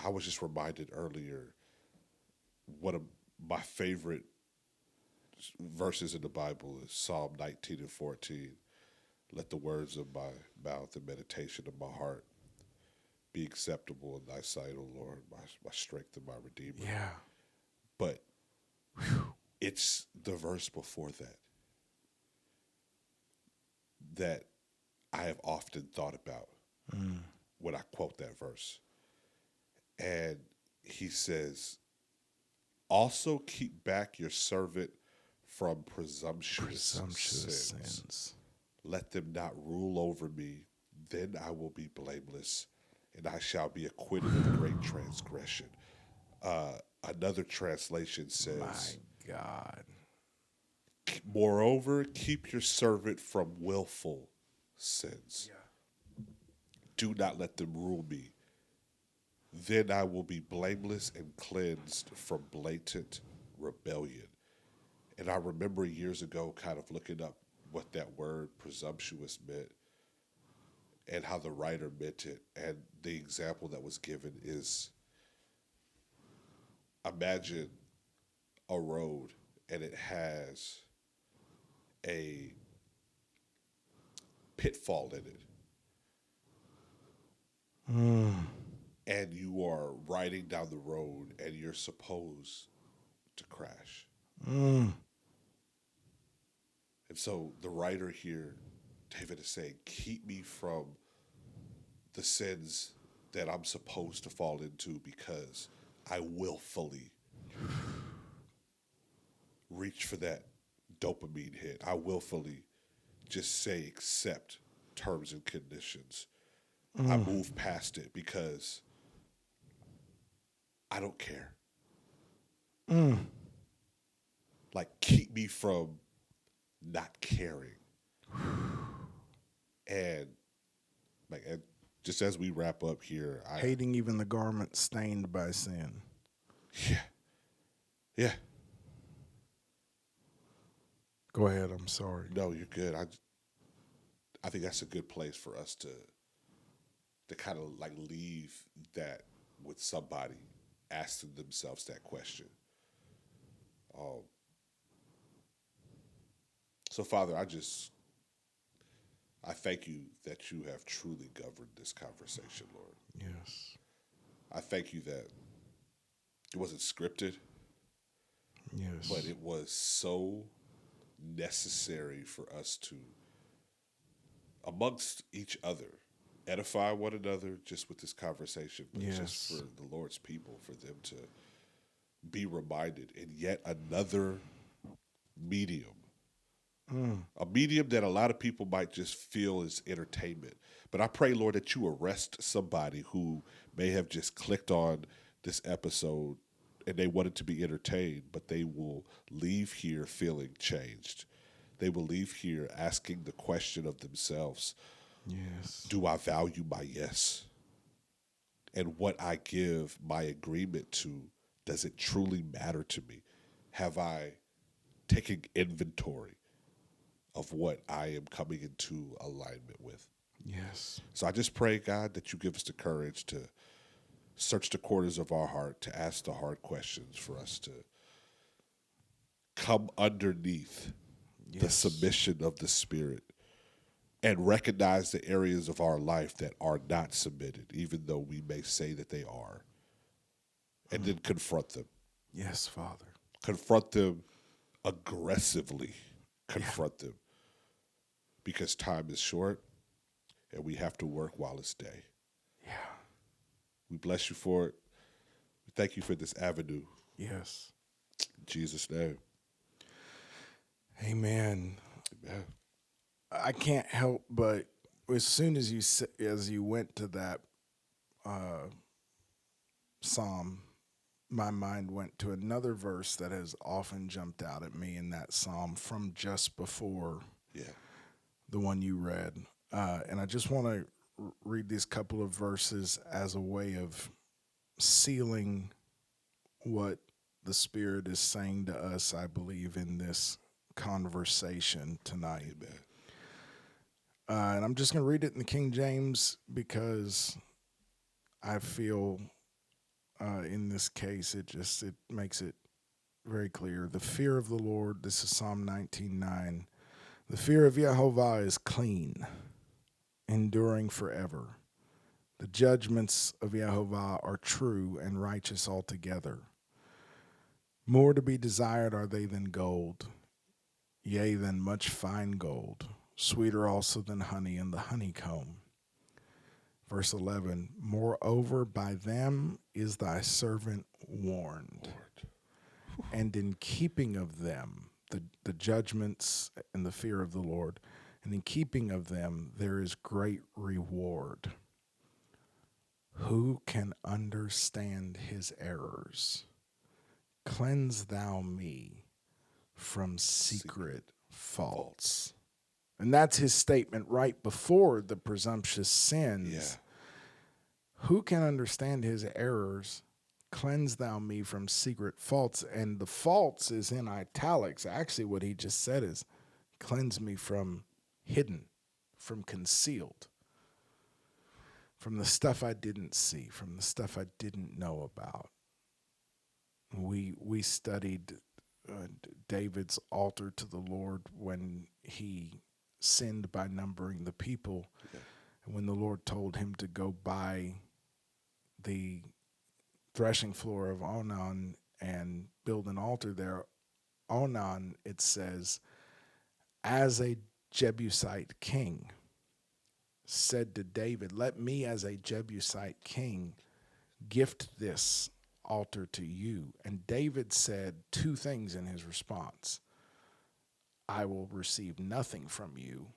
I was just reminded earlier, one of my favorite verses in the Bible is Psalm 19 and 14. Let the words of my mouth and meditation of my heart be acceptable in thy sight, O Lord, my strength and my redeemer. Yeah. But it's the verse before that I have often thought about when I quote that verse. And he says, also keep back your servant from presumptuous sins. Let them not rule over me. Then I will be blameless, and I shall be acquitted of great transgression. Another translation says, My God. moreover, keep your servant from willful sins. Do not let them rule me. Then I will be blameless and cleansed from blatant rebellion. And I remember years ago kind of looking up what that word presumptuous meant and how the writer meant it. And the example that was given is, imagine a road and it has a pitfall in it. And you are riding down the road and you're supposed to crash. And so the writer here, David, is saying, keep me from the sins that I'm supposed to fall into because I willfully reach for that dopamine hit. I willfully just say accept terms and conditions. I move past it because I don't care. Like, keep me from not caring. And like, and just as we wrap up here, Hating even the garment stained by sin. Yeah. Go ahead, I'm sorry. No, you're good. I think that's a good place for us to kind of like leave that with somebody asking themselves that question. So, Father, I thank you that you have truly governed this conversation, Lord. Yes. I thank you that it wasn't scripted, Yes. but it was so necessary for us to, amongst each other, edify one another just with this conversation, but Yes. just for the Lord's people, for them to be reminded in yet another medium. A medium that a lot of people might just feel is entertainment. But I pray, Lord, that you arrest somebody who may have just clicked on this episode and they wanted to be entertained, but they will leave here feeling changed. They will leave here asking the question of themselves, Yes. Do I value my yes? And what I give my agreement to, does it truly matter to me? Have I taken inventory of what I am coming into alignment with? Yes. So I just pray, God, that you give us the courage to search the corners of our heart, to ask the hard questions, for us to come underneath the Yes. submission of the Spirit and recognize the areas of our life that are not submitted, even though we may say that they are, and then confront them. Yes, Father. Confront them aggressively. Confront them, because time is short and we have to work while it's day. Yeah. We bless you for it. We thank you for this avenue. Yes. In Jesus' name. Amen. Amen. I can't help but, as soon as you went to that psalm, my mind went to another verse that has often jumped out at me in that psalm from just before the one you read. And I just want to read these couple of verses as a way of sealing what the Spirit is saying to us, I believe, in this conversation tonight. Amen. And I'm just going to read it in the King James because I feel in this case it makes it very clear. The fear of the Lord, this is Psalm 19:9. The fear of Jehovah is clean, enduring forever. The judgments of Jehovah are true and righteous altogether. More to be desired are they than gold, yea, than much fine gold, sweeter also than honey and the honeycomb. Verse 11, moreover, by them is thy servant warned, and in keeping of them, the judgments and the fear of the Lord, and in keeping of them there is great reward. Who can understand his errors? Cleanse thou me from secret faults. And that's his statement right before the presumptuous sins. Yeah. Who can understand his errors? Cleanse thou me from secret faults. And the faults is in italics. Actually, what he just said is, cleanse me from hidden, from concealed, from the stuff I didn't see, from the stuff I didn't know about. We studied David's altar to the Lord when he sinned by numbering the people. Yeah. And when the Lord told him to go by the threshing floor of Onan and build an altar there, Onan, it says, as a Jebusite king, said to David, let me as a Jebusite king gift this altar to you. And David said two things in his response. I will receive nothing from you,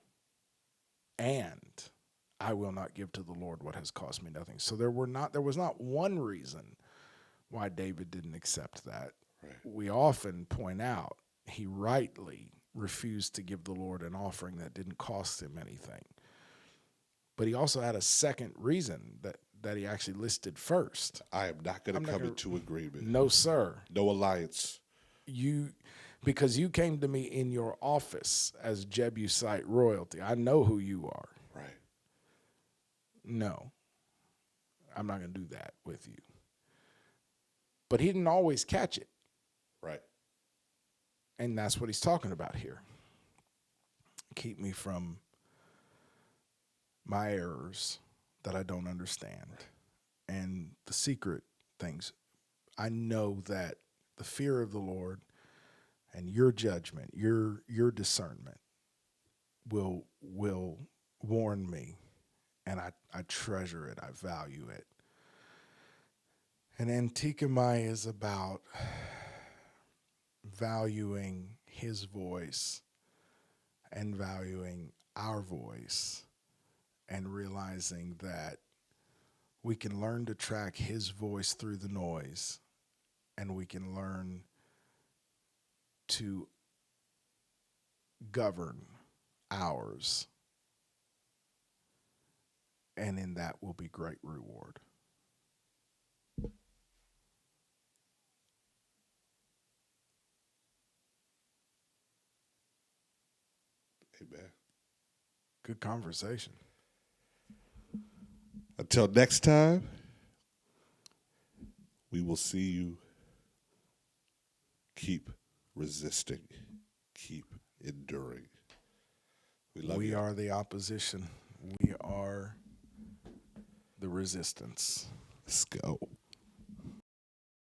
and I will not give to the Lord what has cost me nothing. So there was not one reason why David didn't accept that. Right. We often point out he rightly refused to give the Lord an offering that didn't cost him anything. But he also had a second reason that he actually listed first. I am not going to come into agreement. No, sir. No alliance. Because you came to me in your office as Jebusite royalty. I know who you are. Right. No, I'm not going to do that with you. But he didn't always catch it. Right. And that's what he's talking about here. Keep me from my errors that I don't understand. And the secret things. I know that the fear of the Lord and your judgment, your discernment will warn me. And I treasure it. I value it. And Antikemi is about valuing his voice and valuing our voice and realizing that we can learn to track his voice through the noise, and we can learn to govern ours and in that will be great reward. Amen. Good conversation. Until next time, we will see you. Keep resisting. Keep enduring. We love We you. are the opposition. We are the resistance. Let's go.